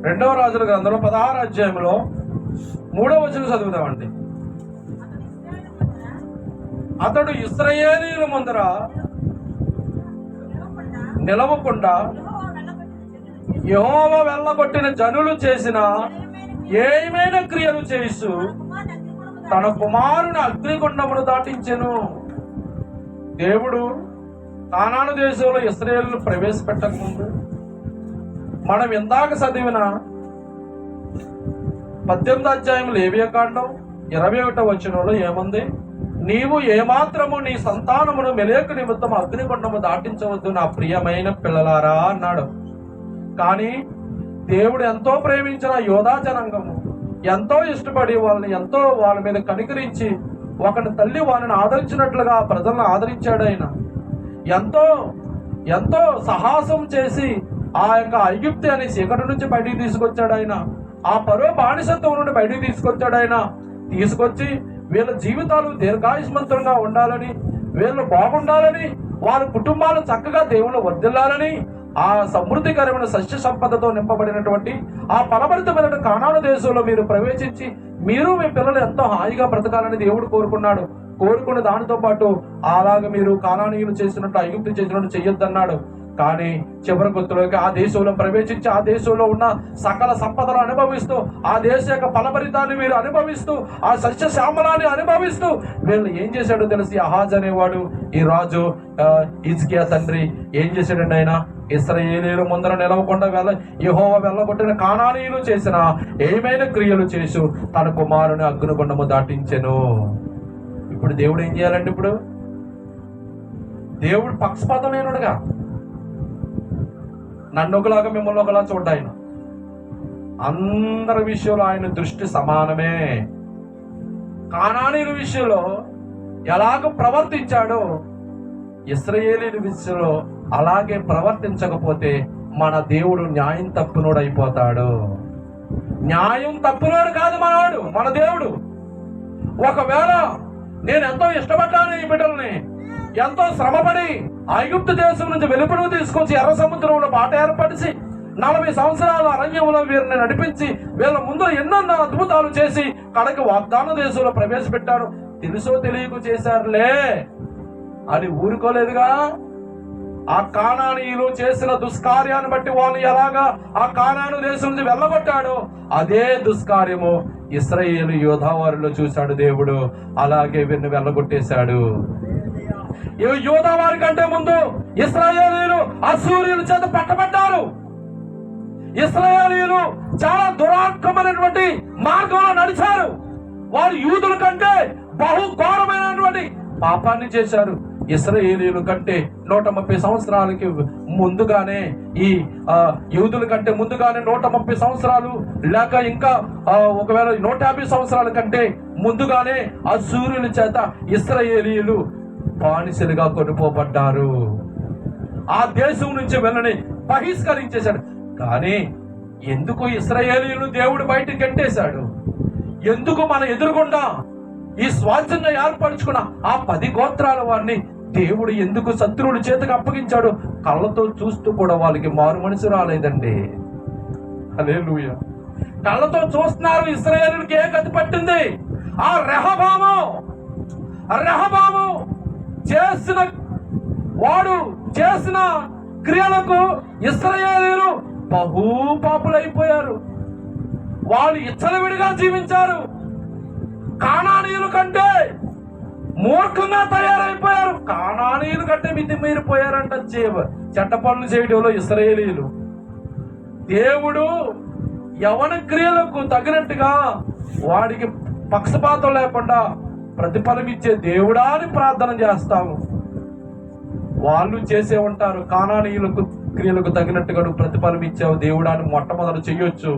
రెండవ రాజుల గ్రంథంలో 16వ అధ్యాయంలో 3వ వచనం చదువుతామండి. అతడు ఇశ్రాయేలీయుల ముందర నిలవకుండా యెహోవా వెళ్ళగొట్టిన జనులు చేసిన ఏమైనా క్రియలు చేస్తూ తన కుమారుని అగ్నిగుండమును దాటించెను. దేవుడు కానాను దేశంలో ఇశ్రాయేలును ప్రవేశపెట్టక ముందు మనం ఇందాక చదివిన 18వ అధ్యాయం లేవియకాండం 21వ వచనంలో ఏముంది? నీవు ఏమాత్రము నీ సంతానమును మెలేకు నిమిత్తం అగ్నిగుండము దాటించవద్దు నా ప్రియమైన పిల్లలారా అన్నాడు. కానీ దేవుడు ఎంతో ప్రేమించిన యోధా జనాంగము ఎంతో ఇష్టపడి వాళ్ళని ఎంతో వాళ్ళ మీద కనికరించి ఒకని తల్లి వాళ్ళని ఆదరించినట్లుగా ప్రజలను ఆదరించాడు. ఆయన ఎంతో ఎంతో సాహసం చేసి ఆ యొక్క ఐగుప్తు అనే చీకటి నుంచి బయటికి తీసుకొచ్చాడు ఆయన. ఆ పరో బానిసత్వం నుండి బయటికి తీసుకొచ్చాడు ఆయన. తీసుకొచ్చి వీళ్ళ జీవితాలు దీర్ఘాయుష్మంతంగా ఉండాలని, వీళ్ళు బాగుండాలని, వాళ్ళ కుటుంబాలు చక్కగా దేవుళ్ళు వర్ధిల్లాలని, ఆ సమృద్ధికరమైన సస్య సంపదతో నింపబడినటువంటి ఆ ఫలభరితమైన కానాను దేశంలో మీరు ప్రవేశించి మీరు మీ పిల్లలు ఎంతో హాయిగా బ్రతకాలని దేవుడు కోరుకున్నాడు. కోరుకున్న దానితో పాటు అలాగే మీరు కానానీయులు చేసినట్టు ఐగుప్తు చేసినట్టు చెయ్యొద్దన్నాడు. కానీ చివరి గుర్తులోకి ఆ దేశంలో ప్రవేశించి ఆ దేశంలో ఉన్న సకల సంపదలు అనుభవిస్తూ ఆ దేశ యొక్క ఫలభరితాన్ని మీరు అనుభవిస్తూ ఆ సస్య శ్యామలాన్ని అనుభవిస్తూ వీళ్ళు ఏం చేశాడో తెలిసి అహాజ్ అనేవాడు ఈ రాజు హిజ్కియా తండ్రి ఏం చేశాడండి? ఆయన ఇశ్రాయేలీయుల ముందర నిలవకుండా యెహోవా వెళ్ళగొట్టిన కానానీయులు చేసిన ఏమైనా క్రియలు చేసి తన కుమారుని అగ్నిగుండము దాటించెను. ఇప్పుడు దేవుడు ఏం చేయాలండి? ఇప్పుడు దేవుడు పక్షపాతం లేనుడుగా నన్ను ఒకలాగా మిమ్మల్ని ఒకలా చూడ్డా. ఆయన అందరి విషయంలో ఆయన దృష్టి సమానమే. కానానీయుల విషయంలో ఎలాగ ప్రవర్తించాడో ఇశ్రాయేలీయుల విషయంలో అలాగే ప్రవర్తించకపోతే మన దేవుడు న్యాయం తప్పునోడు అయిపోతాడు. న్యాయం తప్పునోడు కాదు మనవాడు, మన దేవుడు. ఒకవేళ నేను ఎంతో ఇష్టపడ్డాను ఈ బిడ్డల్ని, ఎంతో శ్రమపడి ఐగుప్తు దేశం నుంచి వెలుపలకు తీసుకొచ్చి ఎర్ర సముద్రంలో బాట ఏర్పరిచి 40 సంవత్సరాల అరణ్యంలో వీరిని నడిపించి వీళ్ళ ముందు ఎన్నెన్నో అద్భుతాలు చేసి కడకి వాగ్దాన దేశంలో ప్రవేశపెట్టారు. తెలుసో తెలియకు చేశారులే అని ఊరుకోలేదుగా. ఆ కానానీయులు చేసిన దుష్కార్యాన్ని బట్టి వాళ్ళు ఎలాగా ఆ కానాను దేశం నుంచి వెళ్ళగొట్టాడో అదే దుష్కార్యము ఇశ్రాయేలు యోధావారిలో చూశాడు దేవుడు. అలాగే వీరిని వెళ్ళగొట్టేశాడు. యోధావారి కంటే ముందు ఇశ్రాయేలీయులు అశ్షూరీయుల చేత పట్టబడ్డారు. ఇశ్రాయేలీయులు చాలా దురాత్మమైనటువంటి మార్గంలో నడిచారు. వారు యూదుల కంటే బహు ఘోరమైనటువంటి పాపాన్ని చేశారు. ఇశ్రాయేలీయుల కంటే 130 సంవత్సరాలకి ముందుగానే ఈ యూదుల కంటే ముందుగానే 130 సంవత్సరాలు లేక ఇంకా ఒకవేళ 150 సంవత్సరాల కంటే ముందుగానే అశ్షూరీయుల చేత ఇశ్రాయేలీయులు బానిసలుగా కొనుపోబడ్డారు. ఆ దేశం నుంచి వెళ్ళని బహిష్కరించేశాడు. కానీ ఎందుకు ఇశ్రాయేలీయులు దేవుడు బయటికి గంటేశాడు? ఎందుకు మన ఎదురుగుండా ఈ స్వాస్థ్యంగా ఏర్పరచుకున్న ఆ 10 గోత్రాల వారిని దేవుడు ఎందుకు శత్రువుల చేతికి అప్పగించాడు? కళ్ళతో చూస్తూ కూడా వాళ్ళకి మారు మనసు రాలేదండి. హల్లెలూయా. కళ్ళతో చూస్తున్నారు. ఇశ్రాయేలుకి ఏ గతి పట్టింది? ఆ రెహబాము చేసిన క్రియలకు ఇశ్రాయేలీయులు బహుపాపులైపోయారు. వాళ్ళు ఇచ్చలవిడిగా జీవించారు. కానానీయుల కంటే మూర్ఖంగా తయారైపోయారు. కానానీయుల కంటే మితిమీరిపోయారంట చెడ్డ పనులు చేయడంలో ఇశ్రాయేలీయులు. దేవుడు యవన క్రియలకు తగినట్టుగా వాడికి పక్షపాతం లేకుండా ప్రతిఫలం ఇచ్చే దేవుడా అని ప్రార్థన చేస్తాము. వాళ్ళు చేసే ఉంటారు. కానానీయులకు క్రియలకు తగినట్టుగా నువ్వు ప్రతిఫలం ఇచ్చావు దేవుడా అని మొట్టమొదలు చెయ్యొచ్చు.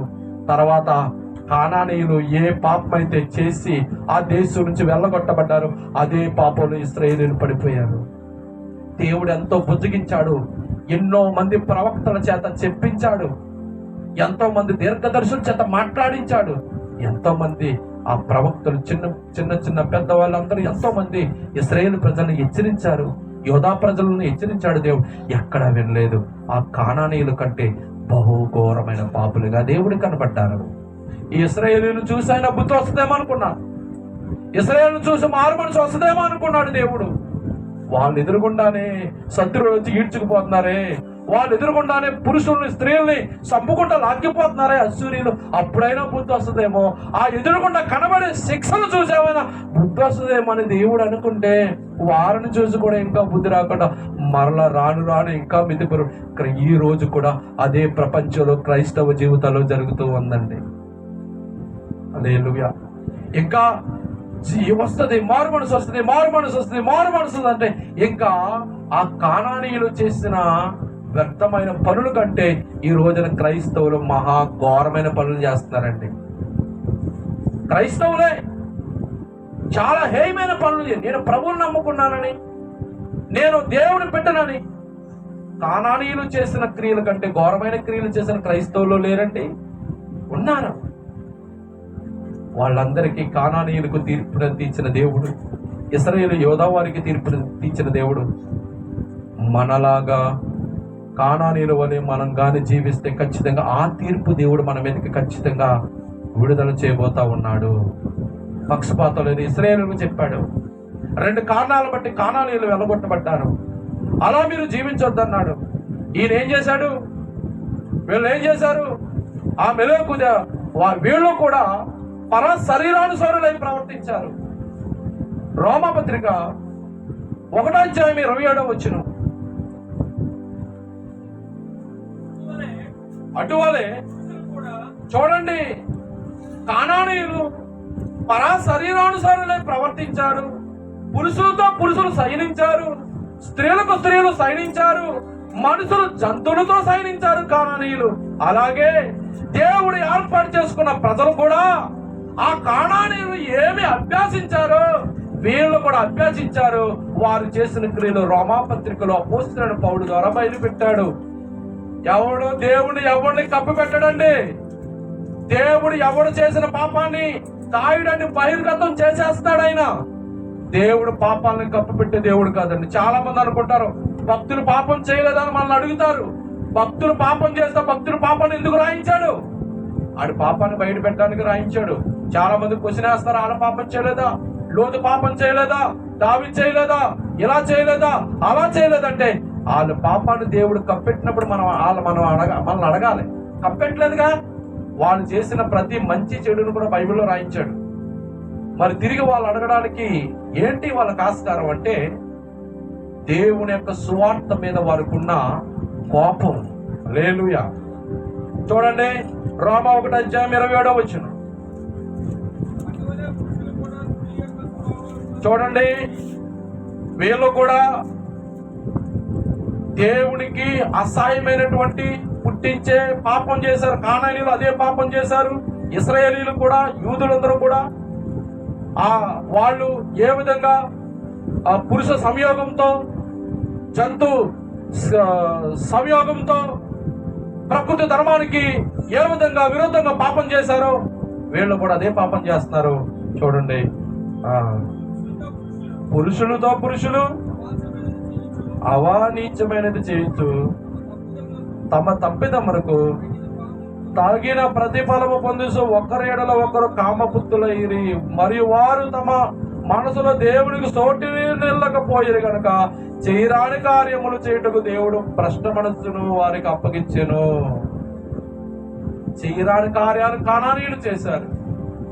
తర్వాత కానానీయులు ఏ పాపం అయితే చేసి ఆ దేశం నుంచి వెళ్ళగొట్టబడ్డారు, అదే పాపంలో ఇశ్రాయేలీయులు పడిపోయారు. దేవుడు ఎంతో బుజ్జగించాడు, ఎన్నో మంది ప్రవక్తల చేత చెప్పించాడు, ఎంతో మంది దీర్ఘదర్శుల చేత మాట్లాడించాడు. ఎంతో మంది ఆ ప్రవక్తలు చిన్న చిన్న పెద్ద వాళ్ళందరూ ఎంతో మంది ఇశ్రాయేలు ప్రజలను హెచ్చరించారు, యోధా ప్రజలను హెచ్చరించాడు. దేవుడు ఎక్కడ వినలేదు. ఆ కానానీయుల కంటే బహుఘోరమైన పాపులుగా దేవుడు కనబడ్డారు. ఈ ఇశ్రాయేలీయులను చూసి ఆయన బుద్ధి వస్తుందేమో అనుకున్నాడు, ఇశ్రాయేలును చూసి మారు మనసు వస్తుందేమో అనుకున్నాడు దేవుడు. వాళ్ళు ఎదురుగుండానే శత్రువులు వచ్చి ఈడ్చుకుపోతున్నారే, వాళ్ళు ఎదురుగుండానే పురుషుల్ని స్త్రీల్ని చంపుకుంటా లాక్కిపోతున్నారే అశ్శూరీయులు, అప్పుడైనా బుద్ధి వస్తుందేమో, ఆ ఎదురుగుండా కనబడే శిక్షలు చూసేమైనా బుద్ధి వస్తుందేమో అని దేవుడు అనుకుంటే, వారిని చూసి కూడా ఇంకా బుద్ధి రాకుండా మరలా రాను రాను ఇంకా మితిపరు. ఈ రోజు కూడా అదే ప్రపంచంలో క్రైస్తవ జీవితాల్లో జరుగుతూ ఉందండి. హల్లెలూయా. ఇంకా వస్తుంది, మారు మనసు వస్తుంది, మారు మనసు వస్తుంది, మారు మనసు అంటే ఇంకా ఆ కానానీయులు చేసిన వ్యర్థమైన పనుల కంటే ఈ రోజున క్రైస్తవులు మహా ఘోరమైన పనులు చేస్తున్నారండి. క్రైస్తవులే చాలా హేయమైన పనులు. నేను ప్రభువుని నమ్ముకున్నానని, నేను దేవుని పెట్టనని, కానానీయులు చేసిన క్రియల కంటే ఘోరమైన క్రియలు చేసిన క్రైస్తవులు లేరండి, ఉన్నారు. వాళ్ళందరికీ కానానీయులకు తీర్పును తీర్చిన దేవుడు, ఇశ్రాయేలు యోధా వారికి తీర్పును తీర్చిన దేవుడు, మనలాగా కానానీయుల వలె మనం గాని జీవిస్తే ఖచ్చితంగా ఆ తీర్పు దేవుడు మన మీదకి ఖచ్చితంగా విడుదల చేయబోతా ఉన్నాడు. పక్షపాతం లేదు. ఇశ్రాయేలుకు చెప్పాడు, 2 కారణాలను బట్టి కానానీయులు వెళ్ళగొట్టబడ్డారు, అలా మీరు జీవించొద్దన్నాడు. ఈయన ఏం చేశాడు, వీళ్ళు ఏం చేశారు, ఆ మెలకువ వీళ్ళు కూడా పర శరీరానుసారులై ప్రవర్తించారు. రోమాపత్రిక 1:27 అటువలే చూడండి, కానానీయులు పర శరీరానుసారులై ప్రవర్తించారు, పురుషులతో పురుషులు సైనించారు, స్త్రీలకు స్త్రీలు సైనించారు, మనుషులు జంతువులతో సైనించారు కానానీయులు. అలాగే దేవుడు ఏర్పాటు చేసుకున్న ప్రజలు కూడా ఆ కానానీయులు ఏమి అభ్యాసించారో వీళ్ళు కూడా అభ్యాసించారు. వారు చేసిన క్రియలు రోమాపత్రికలో అపోస్తలుడైన పౌలు ద్వారా బయలుపెట్టాడు. ఎవడు దేవుడు ఎవరిని కప్పిపెట్టడండి. దేవుడు ఎవడు చేసిన పాపాన్ని దాయుడని బహిర్గతం చేసేస్తాడు ఆయన. దేవుడు పాపాలను కప్పిపెట్టే దేవుడు కాదండి. చాలా మంది అనుకుంటారు భక్తులు పాపం చేయలేదని మనల్ని అడుగుతారు. భక్తులు పాపం చేస్తే భక్తులు పాపాన్ని ఎందుకు రాయించాడు? ఆడు పాపాన్ని బయట పెట్టడానికి రాయించాడు. చాలా మంది క్వశ్చన్ వేస్తారు, వాళ్ళ పాపం చేయలేదా, లోతు పాపం చేయలేదా, దావీదు చేయలేదా, ఇలా చేయలేదా, అలా చేయలేదంటే వాళ్ళ పాపాన్ని దేవుడు కప్పెట్టినప్పుడు మనల్ని అడగాలి. కప్పెట్టలేదుగా. వాళ్ళు చేసిన ప్రతి మంచి చెడును కూడా బైబిల్లో రాయించాడు. మరి తిరిగి వాళ్ళు అడగడానికి ఏంటి వాళ్ళకి ఆస్కారం అంటే దేవుని యొక్క సువార్త మీద వారికి ఉన్న కోపం. హల్లెలూయా. చూడండి, రోమా 1:27 చూడండి, వీళ్ళు కూడా దేవునికి అసహాయమైనటువంటి పుట్టించే పాపం చేశారు. కానానీయులు అదే పాపం చేశారు. ఇశ్రాయేలీయులు కూడా, యూదులందరూ కూడా వాళ్ళు ఏ విధంగా ఆ పురుష సంయోగంతో, జంతు సంయోగంతో ప్రకృతి ధర్మానికి ఏ విధంగా విరుద్ధంగా పాపం చేశారో వీళ్ళు కూడా అదే పాపం చేస్తున్నారు. చూడండి, పురుషులతో పురుషులు అవానీచమైనది చేయించు తమ తప్పిదములకు తాగిన ప్రతిఫలము పొందుతూ ఒకరి ఎడల ఒకరు కామపుత్రులైరి, మరియు వారు తమ మనసులో దేవునికి సోటి నిల్లకపోయారు కనుక చేయరాని కార్యములు చేయుటకు దేవుడు భ్రష్ట మనస్సును వారికి అప్పగించెను. చేయరాని కార్యాలు కానానీయులు చేశారు.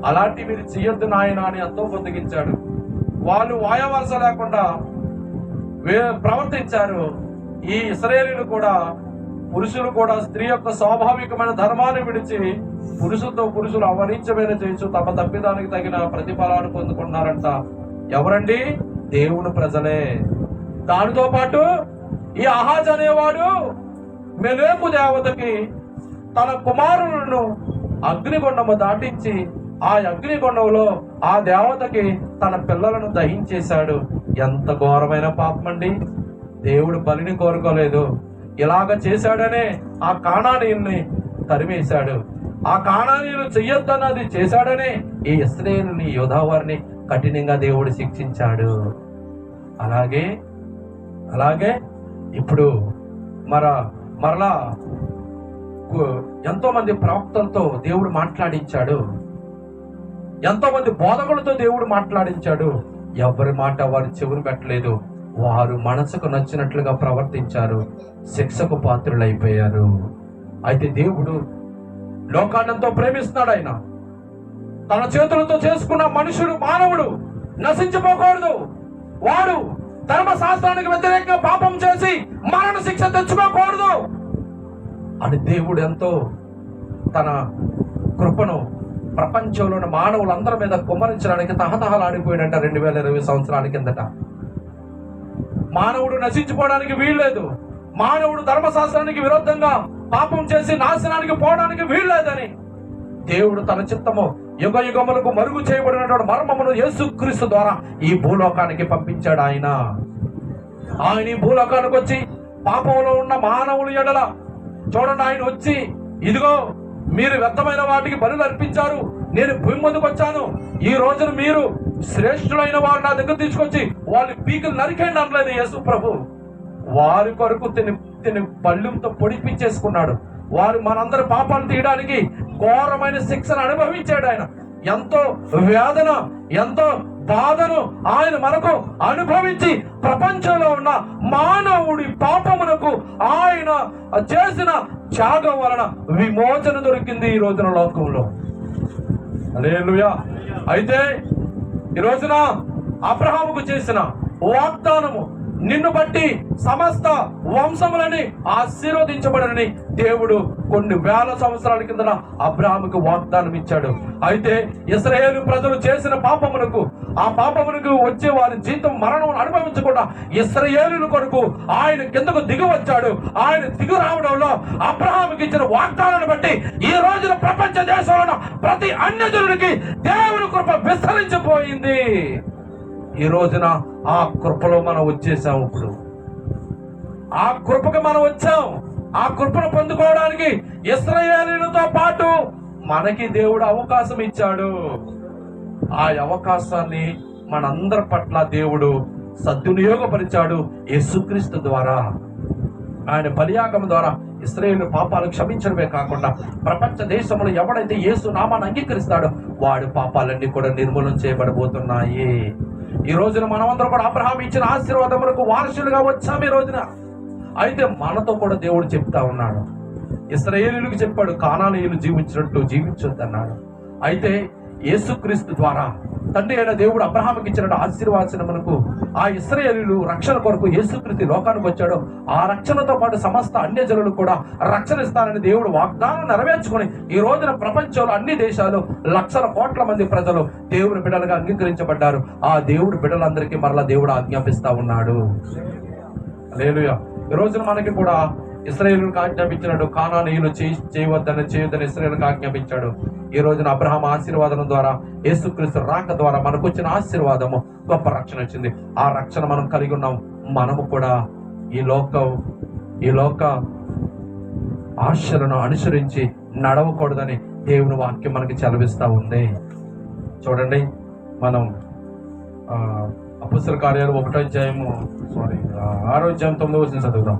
అలాంటి మీరు చెయ్యొద్దు నాయన అని ఎంతో బొద్దిగించాడు. వాళ్ళు వాయవలస లేకుండా ప్రవర్తించారు. ఈ ఇశ్రాయేలీయులు కూడా, పురుషులు కూడా స్త్రీ యొక్క స్వాభావికమైన ధర్మాన్ని విడిచి పురుషులతో పురుషులు అవనీచమైన చేయొచ్చు తమ తప్పిదానికి తగిన ప్రతిఫలాన్ని పొందుకున్నారంట. ఎవరండి? దేవుని ప్రజలే. దానితో పాటు ఈ అహాజ్ అనేవాడు మెలేకు దేవతకి తన కుమారులను అగ్నిగుండము దాటించి ఆ అగ్నిగుండంలో ఆ దేవతకి తన పిల్లలను దహించేశాడు. ఎంత ఘోరమైన పాపం అండి. దేవుడు బలిని కోరుకోలేదు. ఇలాగ చేశాడనే ఆ కానానీయుల్ని తరిమేశాడు. ఆ కానానీయులు చెయ్యొద్దన్నది చేశాడనే ఈ ఇశ్రాయేలుని యోధా వారిని కఠినంగా దేవుడు శిక్షించాడు. అలాగే ఇప్పుడు మరలా ఎంతో మంది ప్రవక్తలతో దేవుడు మాట్లాడించాడు. ఎంతో మంది బోధకులతో దేవుడు మాట్లాడించాడు. ఎవరి మాట వారు చెవులు పెట్టలేదు. వారు మనసుకు నచ్చినట్లుగా ప్రవర్తించారు, శిక్షకు పాత్రులైపోయారు. అయితే దేవుడు లోకాన్నంతో ప్రేమిస్తున్నాడు. ఆయన తన చేతులతో చేసుకున్న మానవుడు నశించిపోకూడదు. వాడు ధర్మశాస్త్రానికి వ్యతిరేకంగా పాపం చేసి మరణ శిక్ష తెచ్చుకోకూడదు అని దేవుడు ఎంతో తన కృపను ప్రపంచంలోని మానవులందరి మీద కుమ్మరించడానికి తహతహలాడిపోయాడంట 2020 సంవత్సరాల కిందట. మానవుడు నశించిపోవడానికి వీల్లేదు. మానవుడు ధర్మశాస్త్రానికి విరుద్ధంగా పాపం చేసి నాశనానికి పోవడానికి వీల్లేదని దేవుడు తన చిత్తము యుగ యుగములకు మరుగు చేయబడినటువంటి మర్మమును యేసుక్రీస్తు ద్వారా ఈ భూలోకానికి పంపించాడు. ఆయన ఈ భూలోకానికి వచ్చి పాపంలో ఉన్న మానవుల ఎడల చూడండి, ఆయన వచ్చి ఇదిగో మీరు వ్యర్థమైన వాటికి బలులు అర్పించారు, నేను భూమి ముందుకు వచ్చాను, ఈ రోజున మీరు శ్రేష్ఠులైన వారు నా దగ్గర తీసుకొచ్చి వాళ్ళ పీకలు నరికేయండి అనలేదు యేసు ప్రభు. వారి కొరకు తిని పళ్ళుతో పొడిపించేసుకున్నాడు. వారు మనందరి పాపాలు తీయడానికి ఘోరమైన శిక్షను అనుభవించాడు. ఆయన ఎంతో వేదన, ఎంతో బాధను ఆయన మనకు అనుభవించి ప్రపంచంలో ఉన్న మానవుడి పాపమునకు ఆయన చేసిన త్యాగం వలన విమోచన దొరికింది ఈ రోజున లోకంలో. హల్లెలూయా. అయితే ఈ రోజున అబ్రహాముకు చేసిన వాగ్దానము, నిన్ను బట్టి సమస్త వంశములని ఆశీర్వదించబడనని దేవుడు కొన్ని వేల సంవత్సరాల కింద అబ్రహాముకు వాగ్దానం ఇచ్చాడు. అయితే ఇశ్రాయేలు ప్రజలు చేసిన పాపమునకు, ఆ పాపమునకు వచ్చే వారి జీవితం మరణం అనుభవించకుండా ఇశ్రాయేలు కొరకు ఆయన కిందకు దిగి వచ్చాడు. ఆయన దిగు రావడంలో అబ్రహాముకి ఇచ్చిన వాగ్దానాన్ని బట్టి ఈ రోజున ప్రపంచ దేశంలో ప్రతి అన్యజనుడికి దేవుని కృప విస్తరించిపోయింది. ఈ రోజున ఆ కృపలో మనం వచ్చేసాం. ఇప్పుడు ఆ కృపకు మనం వచ్చాం. ఆ కృపను పొందుకోవడానికి ఇశ్రాయేలీయులతో పాటు మనకి దేవుడు అవకాశం ఇచ్చాడు. ఆ అవకాశాన్ని మనందరి పట్ల దేవుడు సద్వినియోగపరిచాడు. యేసుక్రీస్తు ద్వారా, ఆయన బలియాగం ద్వారా ఇశ్రాయేలు పాపాలు క్షమించడమే కాకుండా ప్రపంచ దేశంలో ఎవడైతే యేసు నామాన్ని అంగీకరిస్తాడో వాడి పాపాలన్నీ కూడా నిర్మూలన చేయబడబోతున్నాయి. ఈ రోజున మనమందరం కూడా అబ్రహాము ఇచ్చిన ఆశీర్వాదములకు వారసులుగా వచ్చాము ఈ రోజున. అయితే మనతో కూడా దేవుడు చెప్తా ఉన్నాడు. ఇశ్రాయేలీయులకు చెప్పాడు, కానానీయులు జీవించినట్టు జీవించొద్దన్నాడు. అయితే యేసుక్రీస్తు ద్వారా తండ్రి అయిన దేవుడు అబ్రహాముకి ఇచ్చిన ఆశీర్వాదమునకు ఆ ఇశ్రాయేలీయులు రక్షణ కొరకు యేసుక్రీస్తు లోకానికి వచ్చాడు. ఆ రక్షణతో పాటు సమస్త అన్యజనులు కూడా రక్షణ ఇస్తానని దేవుడు వాగ్దానం నెరవేర్చుకుని ఈ రోజున ప్రపంచంలో అన్ని దేశాలు లక్షల కోట్ల మంది ప్రజలు దేవుని బిడ్డలుగా అంగీకరించబడ్డారు. ఆ దేవుడి బిడ్డలందరికీ మరలా దేవుడు ఆజ్ఞాపిస్తా ఉన్నాడు. హల్లెలూయా. ఈ రోజున మనకి కూడా ఇశ్రాయేలుకు ఆజ్ఞాపించినాడు, కానానీయులు చేయొద్దని ఇశ్రాయేలుకు ఆజ్ఞాపించాడు. ఈ రోజున అబ్రహాము ఆశీర్వాదం ద్వారా, యేసుక్రీస్తు రాక ద్వారా మనకు వచ్చిన ఆశీర్వాదము గొప్ప రక్షణ వచ్చింది. ఆ రక్షణ మనం కలిగి ఉన్నాం. మనము కూడా ఈ లోక ఆశలను అనుసరించి నడవకూడదని దేవుని వాక్యం మనకి చదివిస్తా ఉంది. చూడండి, మనం అపొస్తలుల కార్యాలు 6వ అధ్యాయం 9వ వచనం చదువుదాం.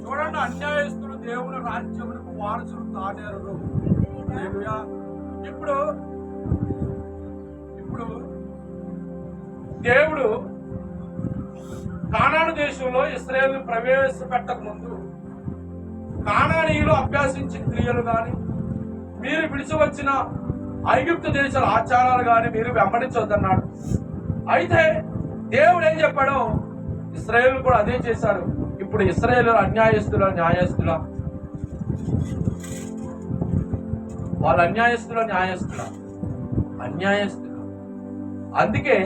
చూడండి, అన్యాయస్తులు దేవుని రాజ్యమునకు వారసులు కానేరు. ఇప్పుడు దేవుడు కానాను దేశంలో ఇశ్రాయేలును ప్రవేశపెట్టక ముందు కానానీయులు అభ్యాసించిన క్రియలు కానీ, మీరు విడిచి వచ్చిన ఐగుప్తు దేశాల ఆచారాలు కానీ మీరు వెంబడించవద్దన్నాడు. అయితే దేవుడు ఏం చెప్పాడో ఇశ్రాయేలు కూడా అదే చేశారు. ఇప్పుడు ఇశ్రాయేలు అన్యాయస్తుల న్యాయస్తుల, వాళ్ళ అన్యాయస్తుల అన్యాయస్తులు. అందుకే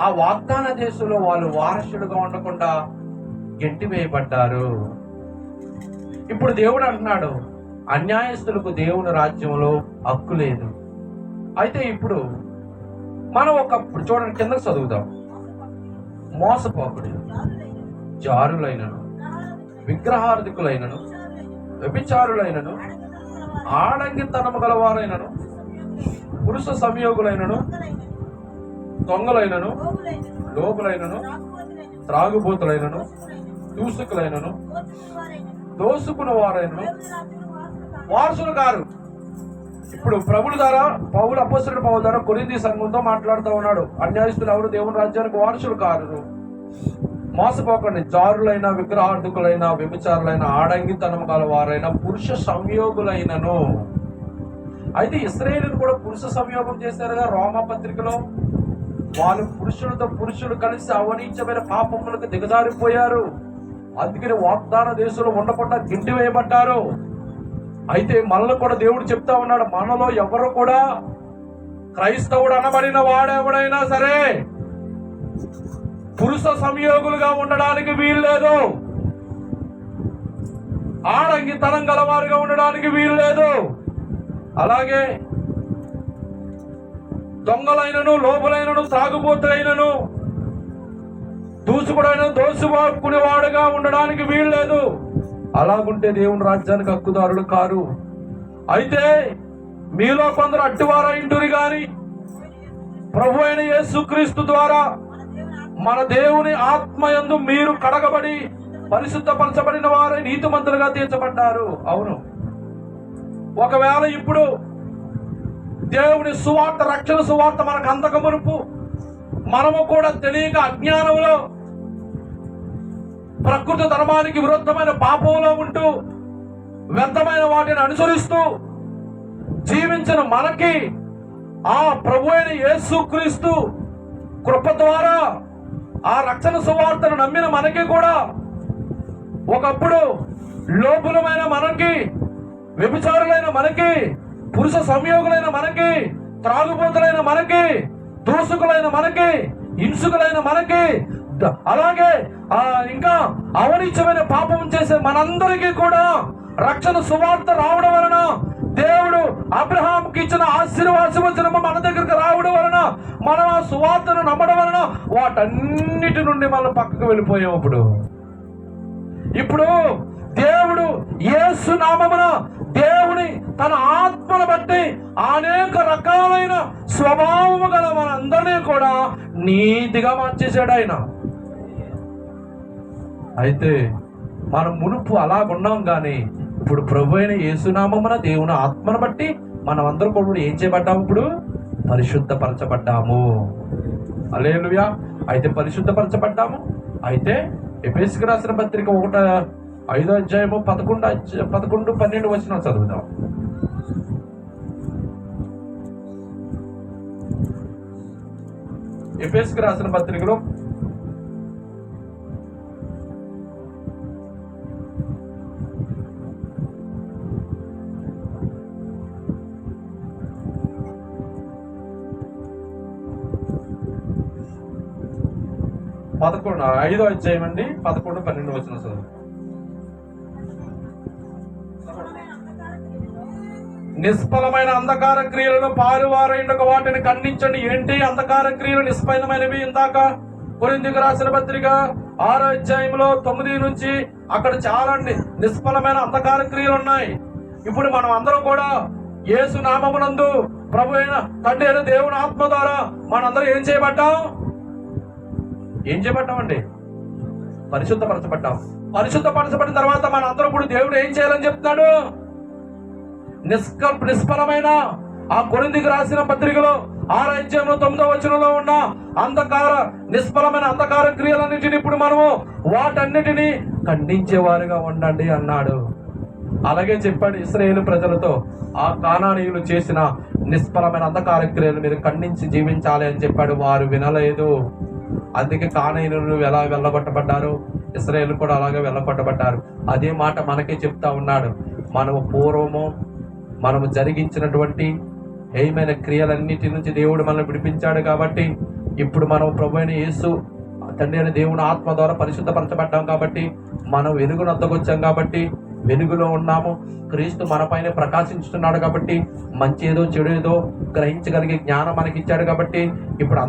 ఆ వాగ్దాన దేశంలో వాళ్ళు వారసులుగా ఉండకుండా గెంటి వేయబడ్డారు. ఇప్పుడు దేవుడు అంటున్నాడు, అన్యాయస్తులకు దేవుని రాజ్యంలో హక్కు లేదు. అయితే ఇప్పుడు మనం ఒకప్పుడు చూడండి, కిందకు చదువుదాం. మోసపోకుడి, జారులైనను, విగ్రహార్థికులైనను, వ్యభిచారులైనను, ఆడంగితనము గలవారైనను, పురుష సంయోగులైనను, దొంగలైనను, లోపులైనను, త్రాగుబోతులైనను, దూసుకులైనను, దోసుకున్న వారైనను వారసులు కారు. ఇప్పుడు ప్రభుల ద్వారా పౌలు, అపోస్తలుడైన పౌలు ద్వారా కొరింథీ సంఘంతో మాట్లాడుతూ ఉన్నాడు. అన్యాయస్తులు ఎవరు దేవుని రాజ్యానికి వారసులు కారు. మోసపోకండి, జారులైన, విగ్రహార్థికులైన, వ్యభిచారులైన, ఆడంగితనం గల వారైన, పురుష సంయోగులైనను. అయితే ఇశ్రాయేలును కూడా పురుష సంయోగం చేశారుగా రోమా పత్రికలో. వాళ్ళు పురుషులతో పురుషులు కలిసి అవనీచమైన పాపములకు దిగజారిపోయారు. అందుకని వాగ్దాన దేశంలో ఉండకుండా గింటి వేయబడ్డారు. అయితే మనలో కూడా దేవుడు చెప్తా ఉన్నాడు, మనలో ఎవరు కూడా క్రైస్తవుడు అనబడిన వాడెవడైనా సరే పురుష సంయోగులుగా ఉండడానికి వీల్లేదు, ఆడంగితనం గలవారుగా ఉండడానికి వీల్లేదు. అలాగే దొంగలైనను, లోపులైనను, త్రాగుబోతులైనను, దోసుకునేవాడుగా ఉండడానికి వీల్లేదు. అలాగుంటే దేవుని రాజ్యానికి హక్కుదారులు కారు. అయితే మీలో కొందరు అట్టివారైంటురు గాని ప్రభు అయిన యేసుక్రీస్తు ద్వారా మన దేవుని ఆత్మయందు మీరు కడగబడి పరిశుద్ధపరచబడిన వారే నీతిమంతులుగా తీర్చబడ్డారు. అవును, ఒకవేళ ఇప్పుడు దేవుని సువార్త, రక్షణ సువార్త మనకు అందక మునుపు మనము కూడా తెలియక అజ్ఞానంలో ప్రకృతి ధర్మానికి విరుద్ధమైన పాపంలో ఉంటూ వ్యర్థమైన వాటిని అనుసరిస్తూ జీవించిన మనకి ఆ ప్రభు అయిన యేసుక్రీస్తు కృప ద్వారా ఆ రక్షణ సువార్తను నమ్మిన మనకి కూడా ఒకప్పుడు లోపులమైన మనకి, వ్యభిచారులైన మనకి, పురుష సంయోగులైన మనకి, త్రాగుబోతులైన మనకి, దూసుకులైన మనకి, హింసుకులైన మనకి, అలాగే ఇంకా అవనీచమైన పాపం చేసే మనందరికీ కూడా రక్షణ సువార్త రావడం వలన, దేవుడు అబ్రహాంకి ఇచ్చిన ఆశీర్వాదవచనము మన దగ్గరికి రావడం వలన, మనం ఆ సువార్తను నమ్మడం వలన వాటన్నిటి నుండి మనం పక్కకు వెళ్ళిపోయాం. ఇప్పుడు దేవుడు యేసు నామమున దేవుని తన ఆత్మను బట్టి అనేక రకాలైన స్వభావము గల మనందరినీ కూడా నీతిగా మార్చేశాడు ఆయన. అయితే మనం మునుపు అలాగున్నాం కానీ ఇప్పుడు ప్రభు అయిన యేసునామమున దేవుని ఆత్మను బట్టి మనం అందరూ కూడా ఏం చేయబడ్డాము? ఇప్పుడు పరిశుద్ధపరచబడ్డాము. హల్లెలూయా. అయితే పరిశుద్ధపరచబడ్డాము. అయితే ఎఫెసీయులకు రాసిన పత్రిక 5వ అధ్యాయము 11-12 వచనాలు చదువుదాం. ఎఫెసీయులకు రాసిన పత్రికలో 5వ అధ్యాయం అండి 11-12 వచనాలు చదువు. నిష్ఫలమైన అంధకార క్రియలను పారువారైండక వాటిని ఖండించండి. ఏంటి అంధకార క్రియలు? నిష్ఫలమైనవి. ఇందాక కొరింథీయులకు రాసిన పత్రిక 6వ అధ్యాయంలో 9 నుంచి అక్కడ చాలా నిష్ఫలమైన అంధకార క్రియలు ఉన్నాయి. ఇప్పుడు మనం అందరం కూడా యేసు నామమునందు ప్రభు అయిన తండ్రి అయిన దేవుని ఆత్మ ద్వారా మనందరం ఏం చేయబడ్డామండి? పరిశుద్ధపరచబడ్డాం. పరిశుద్ధపరచబడిన తర్వాత మనందరం ఇప్పుడు దేవుడు ఏం చేయాలని చెప్తున్నాడు? నిష్ఫలమైన ఆ కొరింథీయులకు రాసిన పత్రికలో 6వ అధ్యాయంలో 9వ వచనంలో ఉన్న నిష్ఫలమైన అంధకార క్రియలన్నింటినీ ఇప్పుడు మనము వాటన్నిటినీ ఖండించేవారుగా ఉండండి అన్నాడు. అలాగే చెప్పాడు ఇశ్రాయేలు ప్రజలతో, ఆ కానానీయులు చేసిన నిష్ఫలమైన అంధకార క్రియలు మీరు ఖండించి జీవించాలి అని చెప్పాడు. వారు వినలేదు. అందుకే కానానీయులు ఎలా వెళ్ళగొట్టబడ్డారు, ఇశ్రాయేలు కూడా అలాగే వెళ్ళగొట్టబడ్డారు. అదే మాట మనకే చెప్తా ఉన్నాడు. మనము జరిగించినటువంటి ఏమైనా క్రియలన్నిటి నుంచి దేవుడు మనల్ని విడిపించాడు కాబట్టి ఇప్పుడు మనం ప్రభువైన యేసు తండ్రి అయిన దేవుని ఆత్మ ద్వారా పరిశుద్ధపరచబడ్డాం కాబట్టి మనం వెలుగునొద్దకు వచ్చాం కాబట్టి వెలుగులో ఉన్నాము. క్రీస్తు మన పైన ప్రకాశించుతున్నాడు కాబట్టి మంచి ఏదో చెడు ఏదో గ్రహించగలిగే జ్ఞానం మనకి ఇచ్చాడు కాబట్టి ఇప్పుడు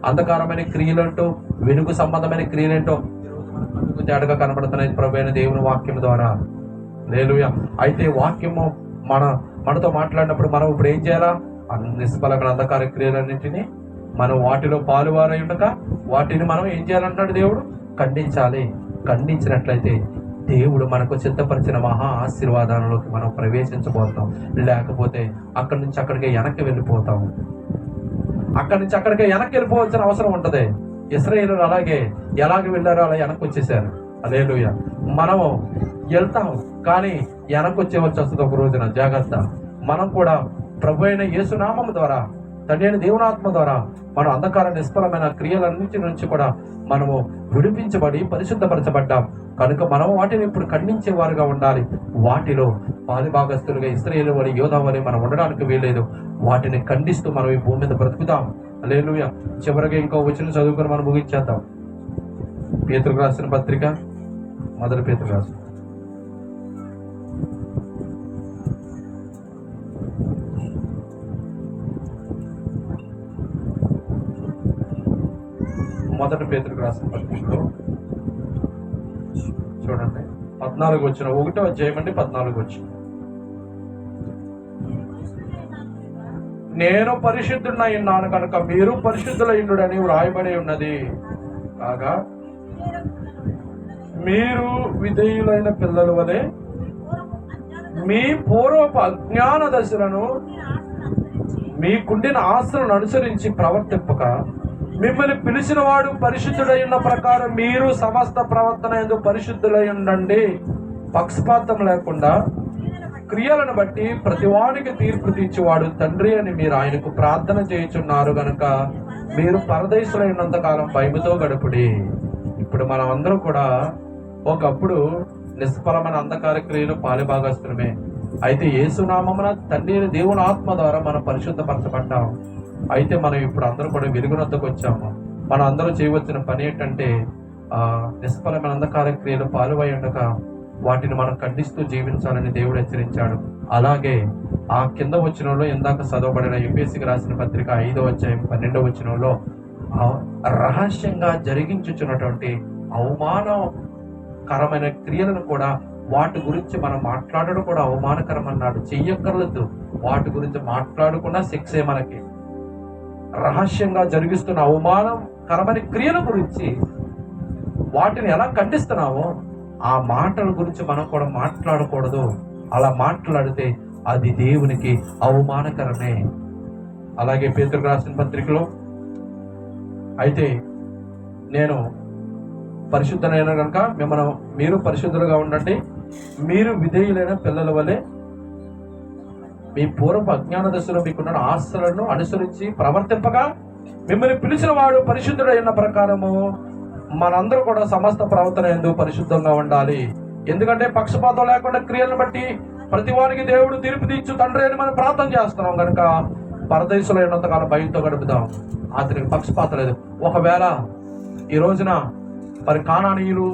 అంధకారమైన క్రియలంటూ వెలుగు సంబంధమైన క్రియలేంటో తేడాగా కనబడుతున్నాయి ప్రభువైన దేవుని వాక్యం ద్వారా. హల్లెలూయా. అయితే వాక్యము మనతో మాట్లాడినప్పుడు మనం ఇప్పుడు ఏం చేయాలా? నిష్ఫలమైన అంధకార క్రియలన్నింటినీ మనం వాటిలో పాలువారై ఉండక వాటిని మనం ఏం చేయాలంటాడు దేవుడు? ఖండించాలి. ఖండించినట్లయితే దేవుడు మనకు సిద్ధపరిచిన మహా ఆశీర్వాదాలలోకి మనం ప్రవేశించబోతాం. లేకపోతే అక్కడి నుంచి అక్కడికి వెనక్కి వెళ్ళిపోతాము. అక్కడి నుంచి అక్కడికి వెనక్కి వెళ్ళిపోవాల్సిన అవసరం ఉంటుంది. ఇశ్రాయేలు అలాగే ఎలాగ వెళ్ళారో అలా వెనక్కి వచ్చేసారు. హల్లెలూయా. మనము వెళ్తాం కానీ వెనక్కి వచ్చేవలసి వస్తుంది ఒక రోజున. జాగ్రత్త. మనం కూడా ప్రభు అయిన యేసునామం ద్వారా తండ్రి అయిన దేవునాత్మ ద్వారా మనం అంధకార నిష్ఫలమైన క్రియలన్నింటి నుంచి కూడా మనము విడిపించబడి పరిశుద్ధపరచబడ్డాం కనుక మనం వాటిని ఇప్పుడు ఖండించేవారుగా ఉండాలి. వాటిలో పాలిభాగస్తులుగా ఇశ్రాయేలు వలె యోధా వలె మనం ఉండడానికి వీల్లేదు. వాటిని ఖండిస్తూ మనం ఈ భూమి మీద బ్రతుకుతాం. హల్లెలూయా. చివరిగా ఇంకో వచనం చదువుకొని మనం ముగించేద్దాం. పేతురుకు రాసిన పత్రిక, మొదటి పేతురు రాసిన మొదటి పేతురుకు రాసిన పత్రికలో చూడండి 14 వచ్చిన 1వ అధ్యాయం అండి 14 వచ్చిన. నేను పరిశుద్ధుడై ఉన్నాను కనుక మీరు పరిశుద్ధులైండుడని వ్రాయబడి ఉన్నది. కాగా మీరు విధేయులైన పిల్లల వలె మీ పూర్వపు అజ్ఞాన దశలను మీకుండిన ఆశలను అనుసరించి ప్రవర్తింపక మిమ్మల్ని పిలిచిన వాడు పరిశుద్ధుడై ఉన్న ప్రకారం మీరు సమస్త ప్రవర్తన యందు పరిశుద్ధులై ఉండండి. పక్షపాతం లేకుండా క్రియలను బట్టి ప్రతివానికి తీర్పు తీర్చేవాడు తండ్రి అని మీరు ఆయనకు ప్రార్థన చేయుచున్నారు గనుక మీరు పరదేశులై ఉన్నంత కాలం భయముతో గడుపుడి. ఇప్పుడు మనం అందరూ కూడా ఒకప్పుడు నిష్ఫలమైన అంధకార క్రియలు పాలిభాగస్తులమే. అయితే యేసునామమున తండ్రి దేవుని ఆత్మ ద్వారా మనం పరిశుద్ధపరచబడ్డాం. అయితే మనం ఇప్పుడు అందరూ కూడా వెలుగునొద్దకు వచ్చాము. మనం అందరూ చేయవలసిన పని ఏంటంటే నిష్ఫలమైన అంధకార క్రియలు పాలువై ఉండగా వాటిని మనం ఖండిస్తూ జీవించాలని దేవుడు హెచ్చరించాడు. అలాగే ఆ కింద వచనంలో ఇందాక చదవబడిన ఎఫెసీయులకు రాసిన పత్రిక 5వ అధ్యాయం 12వ వచనంలో రహస్యంగా జరిగించుచున్నటువంటి అవమానకరమైన క్రియలను కూడా వాటి గురించి మనం మాట్లాడడం కూడా అవమానకరం అన్నాడు. చెయ్యక్కర్లేదు. వాటి గురించి మాట్లాడకుండా శిక్షే మనకి. రహస్యంగా జరిగిస్తున్న అవమానకరమైన క్రియల గురించి వాటిని ఎలా ఖండిస్తున్నామో ఆ మాటల గురించి మనం కూడా మాట్లాడకూడదు. అలా మాట్లాడితే అది దేవునికి అవమానకరమే. అలాగే పేతురుకు రాసిన పత్రికలో అయితే నేను పరిశుద్ధులైన కనుక మీరు పరిశుద్ధులుగా ఉండండి, మీరు విధేయులైన పిల్లల వలె మీ పూర్వపు అజ్ఞాన దశలో మీకున్న ఆశలను అనుసరించి ప్రవర్తింపగా మిమ్మల్ని పిలిచిన వాడు పరిశుద్ధుడైన ప్రకారము మనందరూ కూడా సమస్త ప్రవర్తన యందు పరిశుద్ధంగా ఉండాలి. ఎందుకంటే పక్షపాతం లేకుండా క్రియలను బట్టి ప్రతి వారికి దేవుడు తీర్పు తీర్చు తండ్రి అని మనం ప్రార్థన చేస్తున్నాం కనుక పరదేశంలో ఉన్నంతకాలం భయంతో గడుపుతాం. అతనికి పక్షపాతం లేదు. ఒకవేళ ఈ రోజున మరి కానానీయులు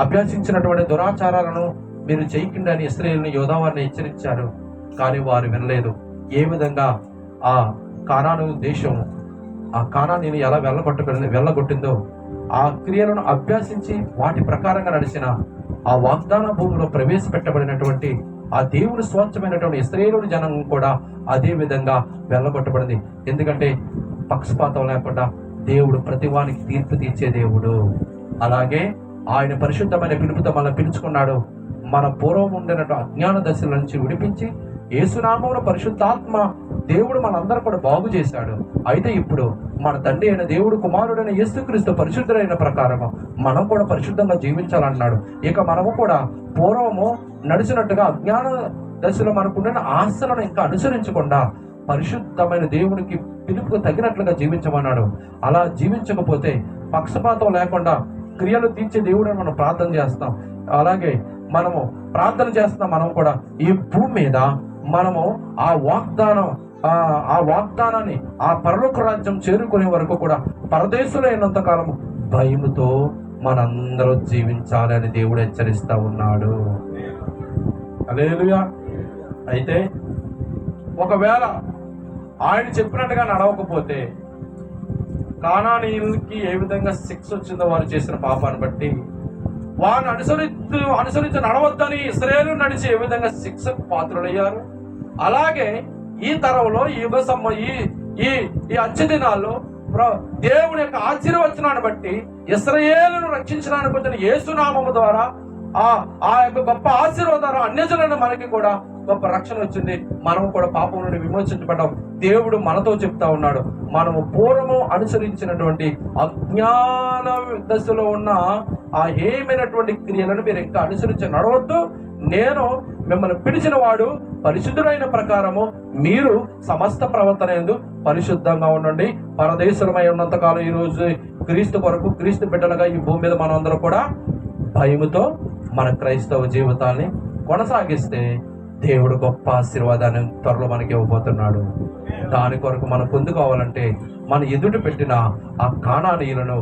అభ్యసించినటువంటి దురాచారాలను మీరు చేయకుండా అని ఇశ్రాయేలుని యోధా వారిని హెచ్చరించారు. కానీ వారు వినలేదు. ఏ విధంగా ఆ కానాను దేశం ఆ కానానీయుని ఎలా వెళ్ళగొట్టిందో ఆ క్రియలను అభ్యసించి వాటి ప్రకారంగా నడిచిన ఆ వాగ్దాన భూమిలో ప్రవేశపెట్టబడినటువంటి ఆ దేవుని స్వచ్ఛమైనటువంటి ఇశ్రాయేలు జనం కూడా అదే విధంగా వెళ్ళగొట్టబడింది. ఎందుకంటే పక్షపాతం లేకుండా దేవుడు ప్రతివానికి తీర్పు తీర్చే దేవుడు. అలాగే ఆయన పరిశుద్ధమైన పిలుపుతో మనం పిలుచుకున్నాడు. మన పూర్వం ఉండినట్టు అజ్ఞాన దశల నుంచి విడిపించి యేసునామమున పరిశుద్ధాత్మ దేవుడు మనందరూ కూడా బాగు చేశాడు. అయితే ఇప్పుడు మన తండ్రి అయిన దేవుడు, కుమారుడైన యేసుక్రీస్తు పరిశుద్ధుడైన ప్రకారము మనం కూడా పరిశుద్ధంగా జీవించాలన్నాడు. ఇక మనము కూడా పూర్వము నడిచినట్టుగా అజ్ఞాన దశలో మనకుండిన ఆశలను ఇంకా అనుసరించకుండా పరిశుద్ధమైన దేవునికి పిలుపుకు తగినట్లుగా జీవించమన్నాడు. అలా జీవించకపోతే పక్షపాతం లేకుండా క్రియలు తీర్చే దేవుడని మనం ప్రార్థన చేస్తాం. అలాగే మనము ప్రార్థన చేస్తున్నాం. మనం కూడా ఈ భూమి మీద మనము ఆ వాగ్దానాన్ని, ఆ పరలోక రాజ్యం చేరుకునే వరకు కూడా పరదేశులైనంత కాలము భయముతో మనందరూ జీవించాలి అని దేవుడు హెచ్చరిస్తా ఉన్నాడు. హల్లెలూయా. అయితే ఒకవేళ ఆయన చెప్పినట్టుగా నడవకపోతే కానానీయులకి ఏ విధంగా శిక్ష వచ్చిందో వారు చేసిన పాపాన్ని బట్టి, వారిని అనుసరించి నడవద్దని ఇశ్రాయేలు నడిచి ఏ విధంగా శిక్షకు పాత్రులయ్యారు, అలాగే ఈ తరంలో ఈ అంచె దినాల్లో దేవుని యొక్క ఆశీర్వచనాన్ని బట్టి ఇశ్రాయేలును రక్షించడానికి వచ్చిన యేసునామము ద్వారా ఆ యొక్క గొప్ప ఆశీర్వాదాలు అన్యజనులను మనకి కూడా గొప్ప రక్షణ వచ్చింది. మనము కూడా పాపం నుండి విమోచించబడ్డాం. దేవుడు మనతో చెప్తా ఉన్నాడు, మనము పూర్వము అనుసరించినటువంటి అజ్ఞాన దశలో ఉన్న ఆ హేయమైనటువంటి క్రియలను మీరు ఇంకా అనుసరించి నడవద్దు. నేను మిమ్మల్ని పిలిచిన వాడు పరిశుద్ధుడైన ప్రకారము మీరు సమస్త ప్రవర్తన యందు పరిశుద్ధంగా ఉండండి. పరదేశులమై ఉన్నంతకాలం ఈ రోజు క్రీస్తు కొరకు, క్రీస్తు బిడ్డలుగా ఈ భూమి మీద మనం అందరూ కూడా భయముతో మన క్రైస్తవ జీవితాన్ని కొనసాగిస్తే దేవుడు గొప్ప ఆశీర్వాదాన్ని త్వరలో మనకి ఇవ్వబోతున్నాడు. దాని కొరకు మనం పొందుకోవాలంటే మన ఎదుట పెట్టిన ఆ కానానీయులను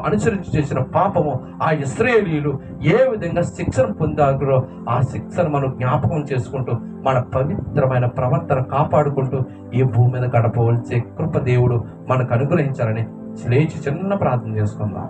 అనుసరించి చేసిన పాపము, ఆ ఇశ్రాయేలీయులు ఏ విధంగా శిక్షను పొందారో ఆ శిక్షను మనం జ్ఞాపకం చేసుకుంటూ మన పవిత్రమైన ప్రవర్తన కాపాడుకుంటూ ఈ భూమి మీద గడపవలసే కృప దేవుడు మనకు అనుగ్రహించాలని లేచి చిన్న ప్రార్థన చేసుకుందాం.